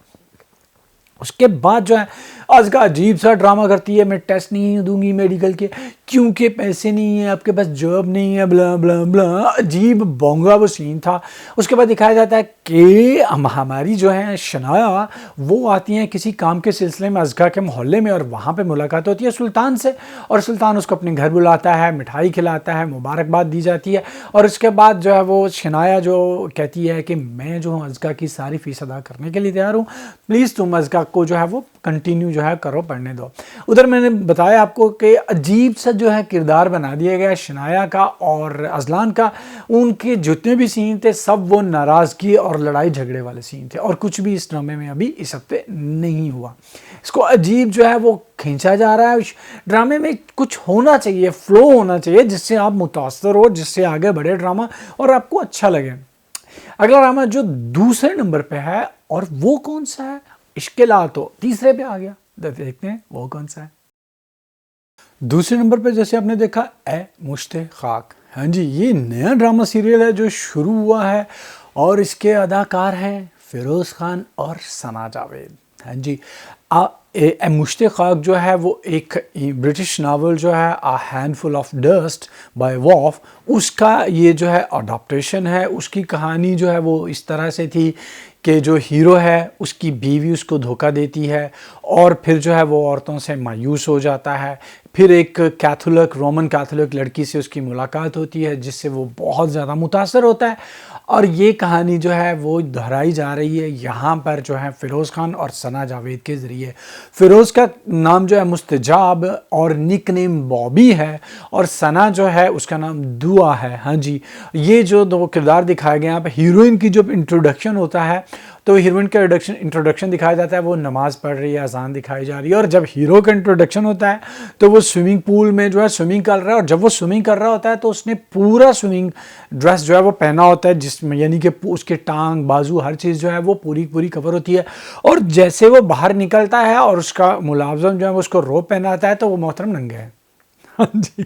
اس کے بعد جو ہے ازگا عجیب سا ڈرامہ کرتی ہے, میں ٹیسٹ نہیں دوں گی میڈیکل کے کیونکہ پیسے نہیں ہیں, آپ کے پاس جاب نہیں ہے, بلا بلا بلا. عجیب بونگا وہ سین تھا. اس کے بعد دکھایا جاتا ہے کہ ہماری جو ہے شنایا وہ آتی ہیں کسی کام کے سلسلے میں ازگا کے محلے میں, اور وہاں پہ ملاقات ہوتی ہے سلطان سے, اور سلطان اس کو اپنے گھر بلاتا ہے, مٹھائی کھلاتا ہے, مبارکباد دی جاتی ہے. اور اس کے بعد جو ہے وہ شنایا جو کہتی ہے کہ میں جو ہوں ازگا کی ساری فیس ادا کرنے کے لیے تیار ہوں, پلیز تم ازگا کو جو ہے وہ کنٹینیو جو ہے کرو، پڑھنے دو۔ ادھر میں نے بتایا آپ کو کہ عجیب سا جو ہے کردار بنا دیا گیا شنایا کا اور اذلان کا، ان کے جتنے بھی سین تھے سب وہ ناراضگی اور لڑائی جھگڑے والے سین تھے، اور کچھ بھی اس ڈرامے میں ابھی اس ہفتے نہیں ہوا۔ اس کو عجیب جو ہے وہ کھینچا جا رہا ہے۔ ڈرامے میں کچھ ہونا چاہیے، فلو ہونا چاہیے جس سے آپ متاثر ہو، جس سے آگے بڑھے ڈرامہ اور آپ کو اچھا لگے۔ اگلا ڈرامہ جو دوسرے نمبر پہ ہے، اور وہ کون سا ہے؟ عشق لاتو تیسرے پہ آ گیا، دیکھتے ہیں وہ کون سا ہے۔ دوسرے نمبر پہ جیسے آپ نے دیکھا اے مشت خاک، ہاں جی یہ نیا ڈرامہ سیریل ہے جو شروع ہوا ہے، اور اس کے اداکار ہیں فیروز خان اور ثنا جاوید۔ ہاں جی اے مشت خاک جو ہے وہ ایک برٹش ناول جو ہے A Handful of Dust by Woolf, اس کا یہ جو ہے اڈاپٹیشن ہے۔ اس کی کہانی جو ہے وہ اس طرح سے تھی کہ جو ہیرو ہے اس کی بیوی اس کو دھوکہ دیتی ہے، اور پھر جو ہے وہ عورتوں سے مایوس ہو جاتا ہے۔ پھر ایک رومن کیتھولک لڑکی سے اس کی ملاقات ہوتی ہے جس سے وہ بہت زیادہ متاثر ہوتا ہے، اور یہ کہانی جو ہے وہ دہرائی جا رہی ہے یہاں پر جو ہے فیروز خان اور ثنا جاوید کے ذریعے۔ فیروز کا نام جو ہے مستجاب اور نک نیم بابی ہے، اور ثنا جو ہے اس کا نام دعا ہے۔ ہاں جی یہ جو دو کردار دکھائے گئے ہیں، یہاں پہ ہیروئن کی جو انٹروڈکشن ہوتا ہے تو ہیروئن کا انٹروڈکشن دکھایا جاتا ہے، وہ نماز پڑھ رہی ہے، اذان دکھائی جا رہی ہے، اور جب ہیرو کا انٹروڈکشن ہوتا ہے تو وہ سوئمنگ پول میں جو ہے سوئمنگ کر رہا ہے، اور جب وہ سوئمنگ کر رہا ہوتا ہے تو اس نے پورا سوئمنگ ڈریس جو ہے وہ پہنا ہوتا ہے، جس میں یعنی کہ اس کے ٹانگ بازو ہر چیز جو ہے وہ پوری کور ہوتی ہے، اور جیسے وہ باہر نکلتا ہے اور اس کا ملازم جو ہے وہ اس کو روب پہناتا ہے تو وہ محترم ننگے ہے۔ ہاں جی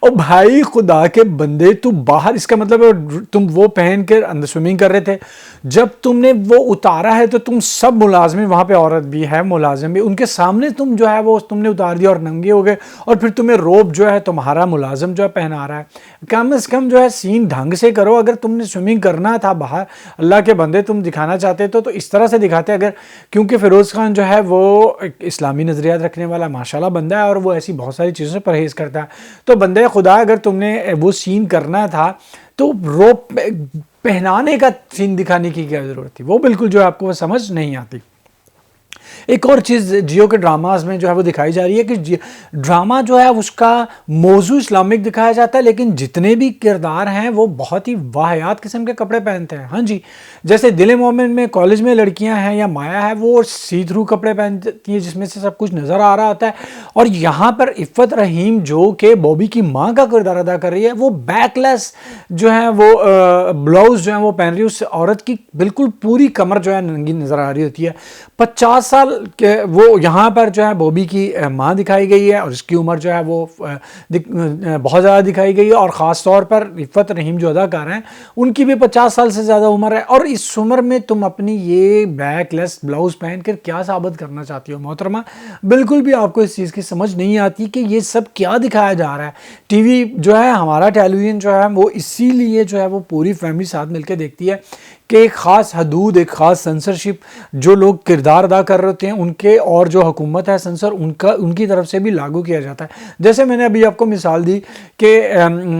او بھائی خدا کے بندے، تو باہر، اس کا مطلب ہے تم وہ پہن کے اندر سوئمنگ کر رہے تھے، جب تم نے وہ اتارا ہے تو تم سب ملازمین، وہاں پہ عورت بھی ہے ملازم بھی، ان کے سامنے تم جو ہے وہ تم نے اتار دیا اور ننگے ہو گئے، اور پھر تمہیں روب جو ہے تمہارا ملازم جو ہے پہنا رہا ہے۔ کم از کم جو ہے سین ڈھنگ سے کرو، اگر تم نے سوئمنگ کرنا تھا باہر، اللہ کے بندے تم دکھانا چاہتے تو اس طرح سے دکھاتے۔ اگر کیونکہ فیروز خان جو ہے وہ ایک اسلامی نظریات رکھنے والا ماشاءاللہ بندہ ہے، اور وہ ایسی بہت ساری چیزوں سے پرہیز کرتا ہے، تو بندے خدا اگر تم نے وہ سین کرنا تھا تو روب پہنانے کا سین دکھانے کی کیا ضرورت تھی؟ وہ بالکل جو ہے آپ کو وہ سمجھ نہیں آتی۔ ایک اور چیز جیو کے ڈراماز میں جو ہے وہ دکھائی جا رہی ہے کہ ڈرامہ جو ہے اس کا موضوع اسلامک دکھایا جاتا ہے، لیکن جتنے بھی کردار ہیں وہ بہت ہی واہیات قسم کے کپڑے پہنتے ہیں۔ ہاں جی جیسے دل مومن میں کالج میں لڑکیاں ہیں یا مایا ہے، وہ سی تھرو کپڑے پہنتی ہیں جس میں سے سب کچھ نظر آ رہا ہوتا ہے، اور یہاں پر عفت رحیم جو کہ بابی کی ماں کا کردار ادا کر رہی ہے، وہ بیک لیس جو ہے وہ بلاؤز جو ہے وہ پہن رہی ہے، اس عورت کی بالکل پوری کمر جو ہے ننگی نظر آ رہی ہوتی ہے۔ 50 سال کہ وہ یہاں پر جو ہے بابی کی ماں دکھائی گئی ہے، اور اس کی عمر جو ہے وہ بہت زیادہ دکھائی گئی ہے، اور خاص طور پر عفت رحیم جو اداکار ہیں ان کی بھی 50 سال سے زیادہ عمر ہے، اور اس عمر میں تم اپنی یہ بیک لیس بلاؤز پہن کر کیا ثابت کرنا چاہتی ہو محترمہ؟ بالکل بھی آپ کو اس چیز کی سمجھ نہیں آتی کہ یہ سب کیا دکھایا جا رہا ہے۔ ٹی وی جو ہے ہمارا ٹیلی ویژن جو ہے وہ اسی لیے جو ہے وہ پوری فیملی ساتھ مل کے دیکھتی ہے کہ ایک خاص حدود، ایک خاص سنسرشپ جو لوگ کردار ادا کر رہے ہوتے ہیں ان کے، اور جو حکومت ہے سنسر ان کی طرف سے بھی لاگو کیا جاتا ہے۔ جیسے میں نے ابھی آپ کو مثال دی کہ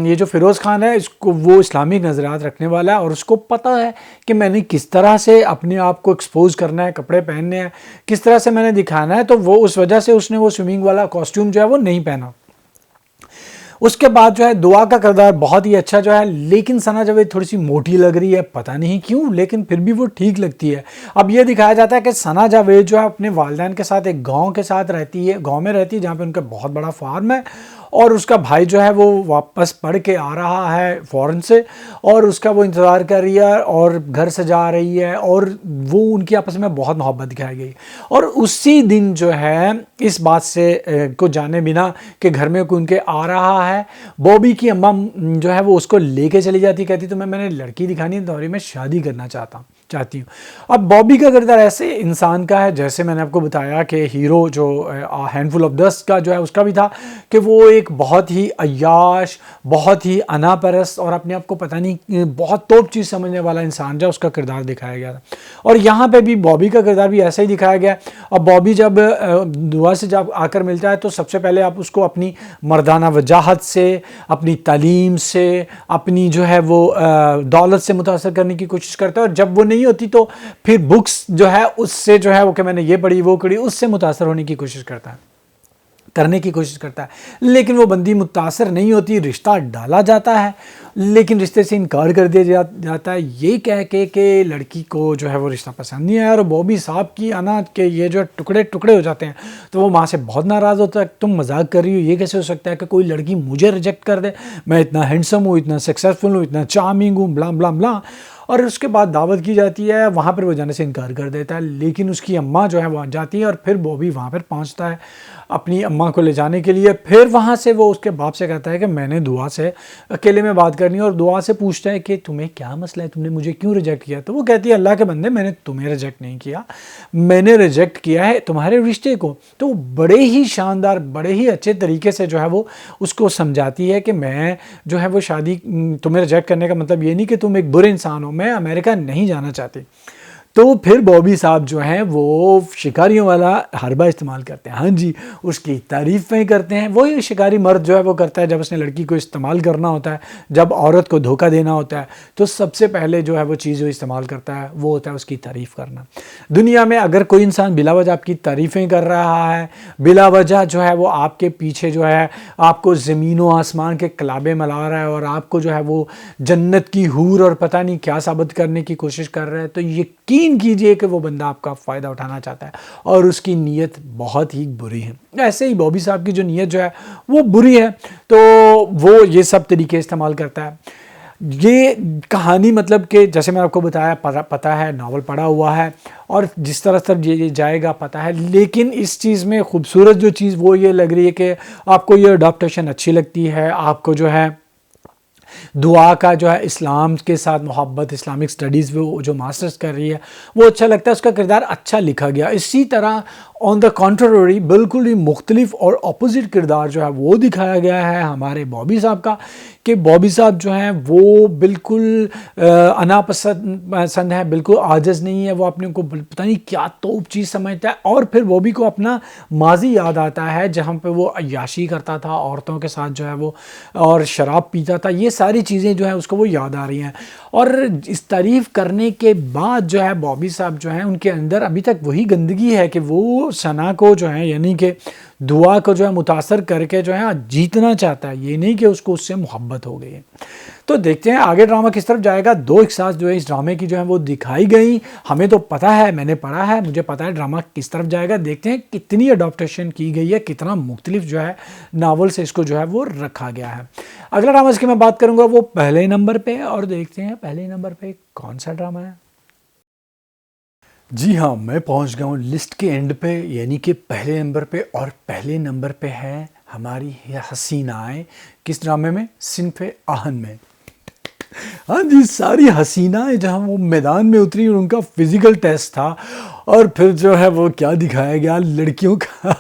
یہ جو فیروز خان ہے اس کو وہ اسلامک نظریات رکھنے والا ہے، اور اس کو پتہ ہے کہ میں نے کس طرح سے اپنے آپ کو ایکسپوز کرنا ہے، کپڑے پہننے ہیں، کس طرح سے میں نے دکھانا ہے، تو وہ اس وجہ سے اس نے وہ سوئمنگ والا کاسٹیوم جو ہے وہ نہیں پہنا۔ اس کے بعد جو ہے دعا کا کردار بہت ہی اچھا جو ہے، لیکن ثنا جاوید تھوڑی سی موٹی لگ رہی ہے، پتہ نہیں کیوں، لیکن پھر بھی وہ ٹھیک لگتی ہے۔ اب یہ دکھایا جاتا ہے کہ ثنا جاوید جو ہے اپنے والدین کے ساتھ ایک گاؤں کے ساتھ رہتی ہے، گاؤں میں رہتی ہے جہاں پہ ان کا بہت بڑا فارم ہے، اور اس کا بھائی جو ہے وہ واپس پڑھ کے آ رہا ہے فورن سے، اور اس کا وہ انتظار کر رہی ہے اور گھر سجا رہی ہے، اور وہ ان کی آپس میں بہت محبت دکھائی گئی۔ اور اسی دن جو ہے اس بات سے کو جانے بنا کہ گھر میں کوئی ان کے آ رہا ہے، بابی کی اماں جو ہے وہ اس کو لے کے چلی جاتی، کہتی تو میں نے لڑکی دکھانی ہے دوری میں شادی کرنا چاہتی ہوں۔ اب بابی کا کردار ایسے انسان کا ہے جیسے میں نے آپ کو بتایا کہ ہیرو جو ہینڈفل آف ڈسٹ کا جو ہے اس کا بھی تھا کہ وہ ایک بہت ہی عیاش، بہت ہی انا پرست اور اپنے آپ کو پتہ نہیں بہت توپ چیز سمجھنے والا انسان جو اس کا کردار دکھایا گیا تھا، اور یہاں پہ بھی بابی کا کردار بھی ایسا ہی دکھایا گیا۔ اب بابی جب دعا سے جب آ کر ملتا ہے تو سب سے پہلے آپ اس کو اپنی مردانہ وجاہت سے، اپنی تعلیم سے، اپنی جو ہے وہ دولت سے متاثر کرنے کی کوشش کرتا ہے، اور جب وہ نہیں نہیں ہوتی تو پھر بکس جو ہے اس سے جو ہے وہ کہ میں نے یہ پڑھی وہ پڑھی اس سے متاثر ہونے کی کوشش کرنے کی کوشش کرتا ہے، لیکن وہ بندی متاثر نہیں ہوتی، رشتہ ڈالا جاتا ہے لیکن رشتے سے انکار کر دیا جاتا ہے یہ کہہ کے کہ لڑکی کو جو ہے وہ رشتہ پسند نہیں ہے، اور بابی صاحب کی آنا کہ یہ جو ٹکڑے ٹکڑے ہو جاتے ہیں تو وہ وہاں سے بہت ناراض ہوتا ہے، تم مذاق کر رہی ہو، یہ کیسے ہو سکتا ہے کہ کوئی لڑکی مجھے ریجیکٹ کر دے، میں اتنا ہینڈسم ہوں، اتنا سکسیزفل ہوں، اتنا چارمنگ ہوں، بلا بلا بلا، اور اس کے بعد دعوت کی جاتی ہے، وہاں پر وہ جانے سے انکار کر دیتا ہے، لیکن اس کی اماں جو ہے وہ جاتی ہے اور پھر بابی وہاں پر پہنچتا ہے اپنی اماں کو لے جانے کے لیے، پھر وہاں سے وہ اس کے باپ سے کہتا ہے کہ میں نے دعا سے اکیلے میں بات کرنی ہے، اور دعا سے پوچھتا ہے کہ تمہیں کیا مسئلہ ہے، تم نے مجھے کیوں ریجیکٹ کیا؟ تو وہ کہتی ہے اللہ کے بندے میں نے تمہیں ریجیکٹ نہیں کیا، میں نے ریجیکٹ کیا ہے تمہارے رشتے کو۔ تو بڑے ہی شاندار بڑے ہی اچھے طریقے سے جو ہے وہ اس کو سمجھاتی ہے کہ میں جو ہے وہ شادی تمہیں ریجیکٹ کرنے کا مطلب یہ نہیں کہ تم ایک برے انسان ہو، میں امریکہ نہیں جانا چاہتی۔ تو پھر بابی صاحب جو ہیں وہ شکاریوں والا حربہ استعمال کرتے ہیں، ہاں جی اس کی تعریفیں کرتے ہیں، وہی شکاری مرد جو ہے وہ کرتا ہے جب اس نے لڑکی کو استعمال کرنا ہوتا ہے، جب عورت کو دھوکہ دینا ہوتا ہے تو سب سے پہلے جو ہے وہ چیز جو استعمال کرتا ہے وہ ہوتا ہے اس کی تعریف کرنا۔ دنیا میں اگر کوئی انسان بلا وجہ آپ کی تعریفیں کر رہا ہے، بلا وجہ جو ہے وہ آپ کے پیچھے جو ہے آپ کو زمین و آسمان کے کلابے ملا رہا ہے اور آپ کو جو ہے وہ جنت کی حور اور پتہ نہیں کیا ثابت کرنے کی کوشش کر رہا ہے، تو یقین کیجئے کہ وہ بندہ آپ کا فائدہ اٹھانا چاہتا ہے اور اس کی نیت بہت ہی بری ہے۔ ایسے ہی بابی صاحب کی جو نیت جو ہے وہ بری ہے تو وہ یہ سب طریقے استعمال کرتا ہے۔ یہ کہانی مطلب کہ جیسے میں آپ کو بتایا پتہ ہے، ناول پڑھا ہوا ہے اور جس طرح سے یہ جائے گا پتہ ہے، لیکن اس چیز میں خوبصورت جو چیز وہ یہ لگ رہی ہے کہ آپ کو یہ اڈاپٹیشن اچھی لگتی ہے، آپ کو جو ہے دعا کا جو ہے اسلام کے ساتھ محبت، اسلامک سٹڈیز وہ جو ماسٹرز کر رہی ہے وہ اچھا لگتا ہے، اس کا کردار اچھا لکھا گیا۔ اسی طرح آن دا کنٹرری بالکل ہی مختلف اور اپوزٹ کردار جو ہے وہ دکھایا گیا ہے ہمارے بابی صاحب کا، کہ بابی صاحب جو ہیں وہ بالکل انا پسند ہے، بالکل عاجز نہیں ہے، وہ اپنے کو پتہ نہیں کیا توپ چیز سمجھتا ہے، اور پھر بابی کو اپنا ماضی یاد آتا ہے جہاں پہ وہ عیاشی کرتا تھا عورتوں کے ساتھ جو ہے وہ، اور شراب پیتا تھا، یہ ساری چیزیں جو ہیں اس کو وہ یاد آ رہی ہیں، اور اس تعریف کرنے کے بعد جو ہے بابی صاحب جو ہیں ان کے اندر ابھی تک وہی گندگی ہے کہ وہ ثنا کو جو ہے یعنی کہ دعا کو جو ہے متاثر کر کے جو ہے جیتنا چاہتا ہے، یہ نہیں کہ اس کو اس سے محبت ہو گئی ہے۔ تو دیکھتے ہیں آگے ڈرامہ کس طرف جائے گا۔ دو اقساط جو ہے اس ڈرامے کی جو ہے وہ دکھائی گئی، ہمیں تو پتہ ہے، میں نے پڑھا ہے، مجھے پتہ ہے ڈرامہ کس طرف جائے گا۔ دیکھتے ہیں کتنی اڈاپٹیشن کی گئی ہے، کتنا مختلف جو ہے ناول سے اس کو جو ہے وہ رکھا گیا ہے۔ اگلا ڈرامہ اس کی میں بات کروں گا وہ پہلے نمبر پہ، اور دیکھتے ہیں پہلے نمبر پہ کون سا ڈرامہ ہے۔ جی ہاں، میں پہنچ گیا ہوں لسٹ کے اینڈ پہ، یعنی کہ پہلے نمبر پہ، اور پہلے نمبر پہ ہے ہماری حسینائیں، کس ڈرامے میں؟ صنف آہن میں۔ ہاں جی، ساری حسینائیں جہاں وہ میدان میں اتری اور ان کا فزیکل ٹیسٹ تھا، اور پھر جو ہے وہ کیا دکھایا گیا لڑکیوں کا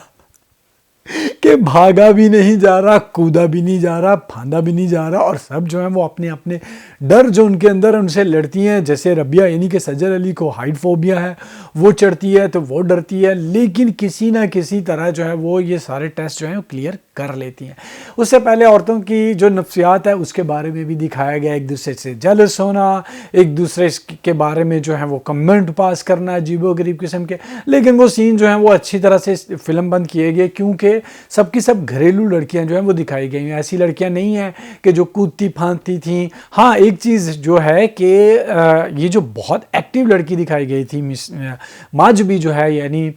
کہ بھاگا بھی نہیں جا رہا، کودا بھی نہیں جا رہا، پھاندا بھی نہیں جا رہا، اور سب جو ہیں وہ اپنے اپنے ڈر جو ان کے اندر ان سے لڑتی ہیں، جیسے ربیہ یعنی کہ سجر علی کو ہائٹ فوبیا ہے، وہ چڑھتی ہے تو وہ ڈرتی ہے، لیکن کسی نہ کسی طرح جو ہے وہ یہ سارے ٹیسٹ جو ہیں وہ کلیئر کر لیتی ہیں۔ اس سے پہلے عورتوں کی جو نفسیات ہے اس کے بارے میں بھی دکھایا گیا، ایک دوسرے سے جیلس ہونا، ایک دوسرے کے بارے میں جو ہے وہ کمنٹ پاس کرنا عجیب و غریب قسم کے، لیکن وہ سین جو ہیں وہ اچھی طرح سے فلم بند کیے گئے، کیونکہ سب کی سب گھریلو لڑکیاں جو ہیں وہ دکھائی گئی ہیں، ایسی لڑکیاں نہیں ہیں کہ جو کودتی پھاندتی تھیں۔ ہاں ایک چیز جو ہے کہ یہ جو بہت ایکٹیو لڑکی دکھائی گئی تھی ماجبی جو ہے یعنی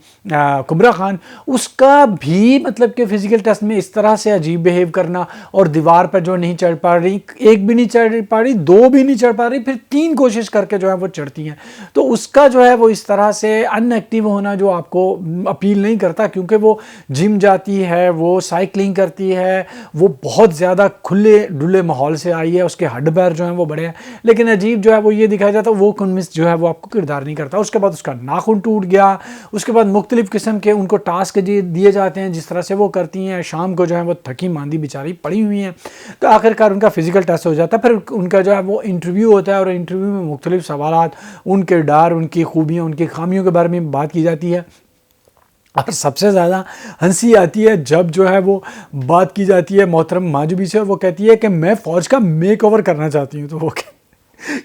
کبرا خان، اس کا بھی مطلب کہ فزیکل ٹیسٹ میں اس طرح سے عجیب بیہیو کرنا، اور دیوار پر جو نہیں چڑھ پا رہی، ایک بھی نہیں چڑھ پا رہی، دو بھی نہیں چڑھ پا رہی، پھر 3 کوشش کر کے جو ہے وہ چڑھتی ہیں، تو اس کا جو ہے وہ اس طرح سے ان ایکٹیو ہونا جو آپ کو اپیل نہیں کرتا، کیونکہ وہ جم جاتی ہے، وہ سائیکلنگ کرتی ہے، وہ بہت زیادہ کھلے ڈلے ماحول سے آئی ہے، اس کے ہڈ پیر جو ہیں وہ بڑے ہیں، لیکن عجیب جو ہے وہ یہ دکھایا جاتا ہے وہ کنوینس جو ہے وہ آپ کو کردار نہیں کرتا۔ اس کے بعد اس کا ناخن ٹوٹ گیا، اس کے بعد مختلف قسم کے ان کو ٹاسک دیے جاتے ہیں جس طرح سے وہ کرتی ہیں، شام کو جو ہے وہ تھکی ماندی بیچاری پڑی ہوئی ہیں، تو آخرکار ان کا فزیکل ٹیسٹ ہو جاتا ہے، پھر ان کا جو ہے وہ انٹرویو ہوتا ہے، اور انٹرویو میں مختلف سوالات، ان کے ڈر، ان کی خوبیاں، ان کی خامیوں کے بارے میں بات کی جاتی ہے۔ اور سب سے زیادہ ہنسی آتی ہے جب جو ہے وہ بات کی جاتی ہے محترم ماجبی سے، اور وہ کہتی ہے کہ میں فوج کا میک اوور کرنا چاہتی ہوں، تو وہ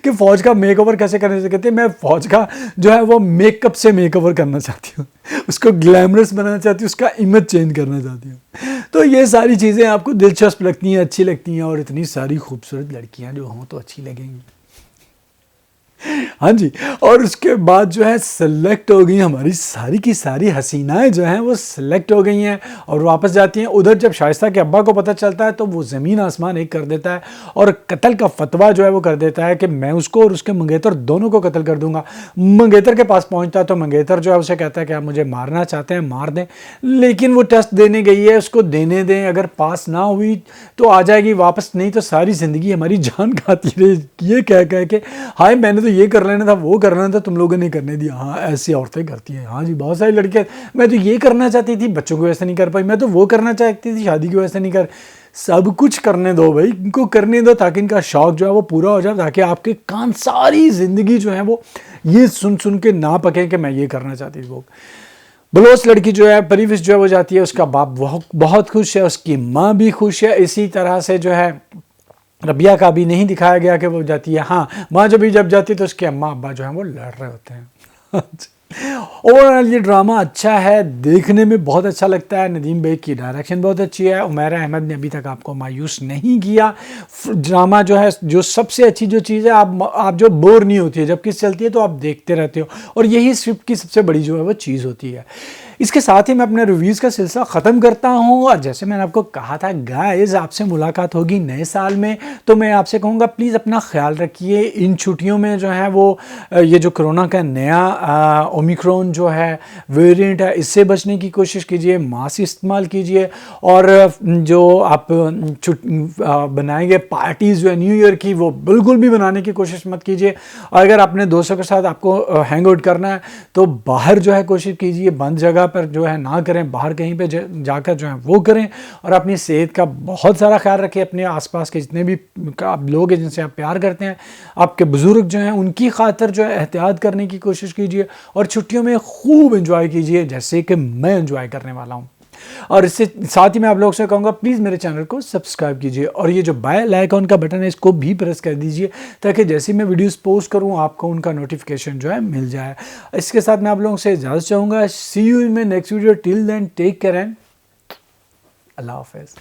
کہ فوج کا میک اوور کیسے کرنے سے کہتے ہیں میں فوج کا جو ہے وہ میک اپ سے میک اوور کرنا چاہتی ہوں، اس کو گلیمرس بنانا چاہتی ہوں، اس کا امیج چینج کرنا چاہتی ہوں. تو یہ ساری چیزیں آپ کو دلچسپ لگتی ہیں، اچھی لگتی ہیں، اور اتنی ساری خوبصورت لڑکیاں جو ہوں تو اچھی لگیں گی. ہاں جی. اور اس کے بعد جو ہے سلیکٹ ہو گئی ہماری ساری کی ساری حسینائیں جو ہیں وہ سلیکٹ ہو گئی ہیں اور واپس جاتی ہیں. ادھر جب شائستہ کے ابا کو پتہ چلتا ہے تو وہ زمین آسمان ایک کر دیتا ہے اور قتل کا فتویٰ جو ہے وہ کر دیتا ہے کہ میں اس کو اور اس کے منگیتر دونوں کو قتل کر دوں گا. منگیتر کے پاس پہنچتا ہے تو منگیتر جو ہے اسے کہتا ہے کہ آپ مجھے مارنا چاہتے ہیں مار دیں، لیکن وہ ٹیسٹ دینے گئی ہے، اس کو دینے دیں، اگر پاس نہ ہوئی تو آ جائے گی واپس، نہیں تو ساری زندگی ہماری جان کھاتی رہے. یہ کہہ کہ ہائے میں نے تو یہ کر لینا تھا، وہ کر لینا تھا، تم لوگوں نے کرنے دیا. ہاں ایسی عورتیں کرتی ہیں. ہاں جی بہت ساری لڑکیاں، میں تو یہ کرنا چاہتی تھی بچوں کو ویسے نہیں کر پائی، میں تو وہ کرنا چاہتی تھی شادی کو ویسے نہیں کر. سب کچھ کرنے دو بھائی، ان کو کرنے دو تاکہ ان کا شوق جو ہے وہ پورا ہو جائے، تاکہ آپ کے کان ساری زندگی جو ہے وہ یہ سن کے نہ پکیں کہ میں یہ کرنا چاہتی تھی. وہ بلوچ لڑکی جو ہے پریفس جو ہے وہ جاتی ہے، اس کا باپ بہت خوش ہے، اس کی ماں بھی خوش ہے. اسی طرح سے جو ہے ربیہ کا بھی نہیں دکھایا گیا کہ وہ جاتی ہے. ہاں ماں جب جاتی ہے تو اس کے اماں ابا جو ہیں وہ لڑ رہے ہوتے ہیں. اوورآل یہ ڈرامہ اچھا ہے، دیکھنے میں بہت اچھا لگتا ہے. ندیم بھائی کی ڈائریکشن بہت اچھی ہے. عمیرہ احمد نے ابھی تک آپ کو مایوس نہیں کیا. ڈرامہ جو ہے جو سب سے اچھی جو چیز ہے، آپ جو بور نہیں ہوتی ہے جب کس چلتی ہے تو آپ دیکھتے رہتے ہو، اور یہی اسکرپٹ کی سب سے بڑی جو ہے وہ چیز ہوتی ہے. اس کے ساتھ ہی میں اپنے ریویوز کا سلسلہ ختم کرتا ہوں. اور جیسے میں نے آپ کو کہا تھا گائز آپ سے ملاقات ہوگی نئے سال میں، تو میں آپ سے کہوں گا پلیز اپنا خیال رکھیے. ان چھٹیوں میں جو ہے وہ یہ جو کرونا کا نیا اومیکرون جو ہے ویرینٹ ہے، اس سے بچنے کی کوشش کیجیے، ماسک استعمال کیجیے، اور جو آپ بنائیں گے پارٹیز جو ہے نیو ایئر کی وہ بالکل بھی بنانے کی کوشش مت کیجیے. اور اگر اپنے دوستوں کے ساتھ آپ کو ہینگ آؤٹ کرنا ہے تو باہر جو ہے کوشش کیجیے، بند جگہ پر جو ہے نہ کریں، باہر کہیں پہ جا کر جو ہے وہ کریں. اور اپنی صحت کا بہت سارا خیال رکھیں. اپنے آس پاس کے جتنے بھی لوگ ہیں جن سے آپ پیار کرتے ہیں، آپ کے بزرگ جو ہیں ان کی خاطر جو ہے احتیاط کرنے کی کوشش کیجیے، اور چھٹیوں میں خوب انجوائے کیجیے جیسے کہ میں انجوائے کرنے والا ہوں. اور اس سے ساتھ ہی میں آپ لوگوں سے کہوں گا پلیز میرے چینل کو سبسکرائب کیجیے، اور یہ جو بیل آئیکن کا بٹن ہے اس کو بھی پریس کر دیجیے تاکہ جیسے میں ویڈیوز پوسٹ کروں آپ کو ان کا نوٹیفیکیشن جو ہے مل جائے. اس کے ساتھ میں آپ لوگوں سے اجازت چاہوں گا. See you in my next video. Till then take care and Allah حافظ.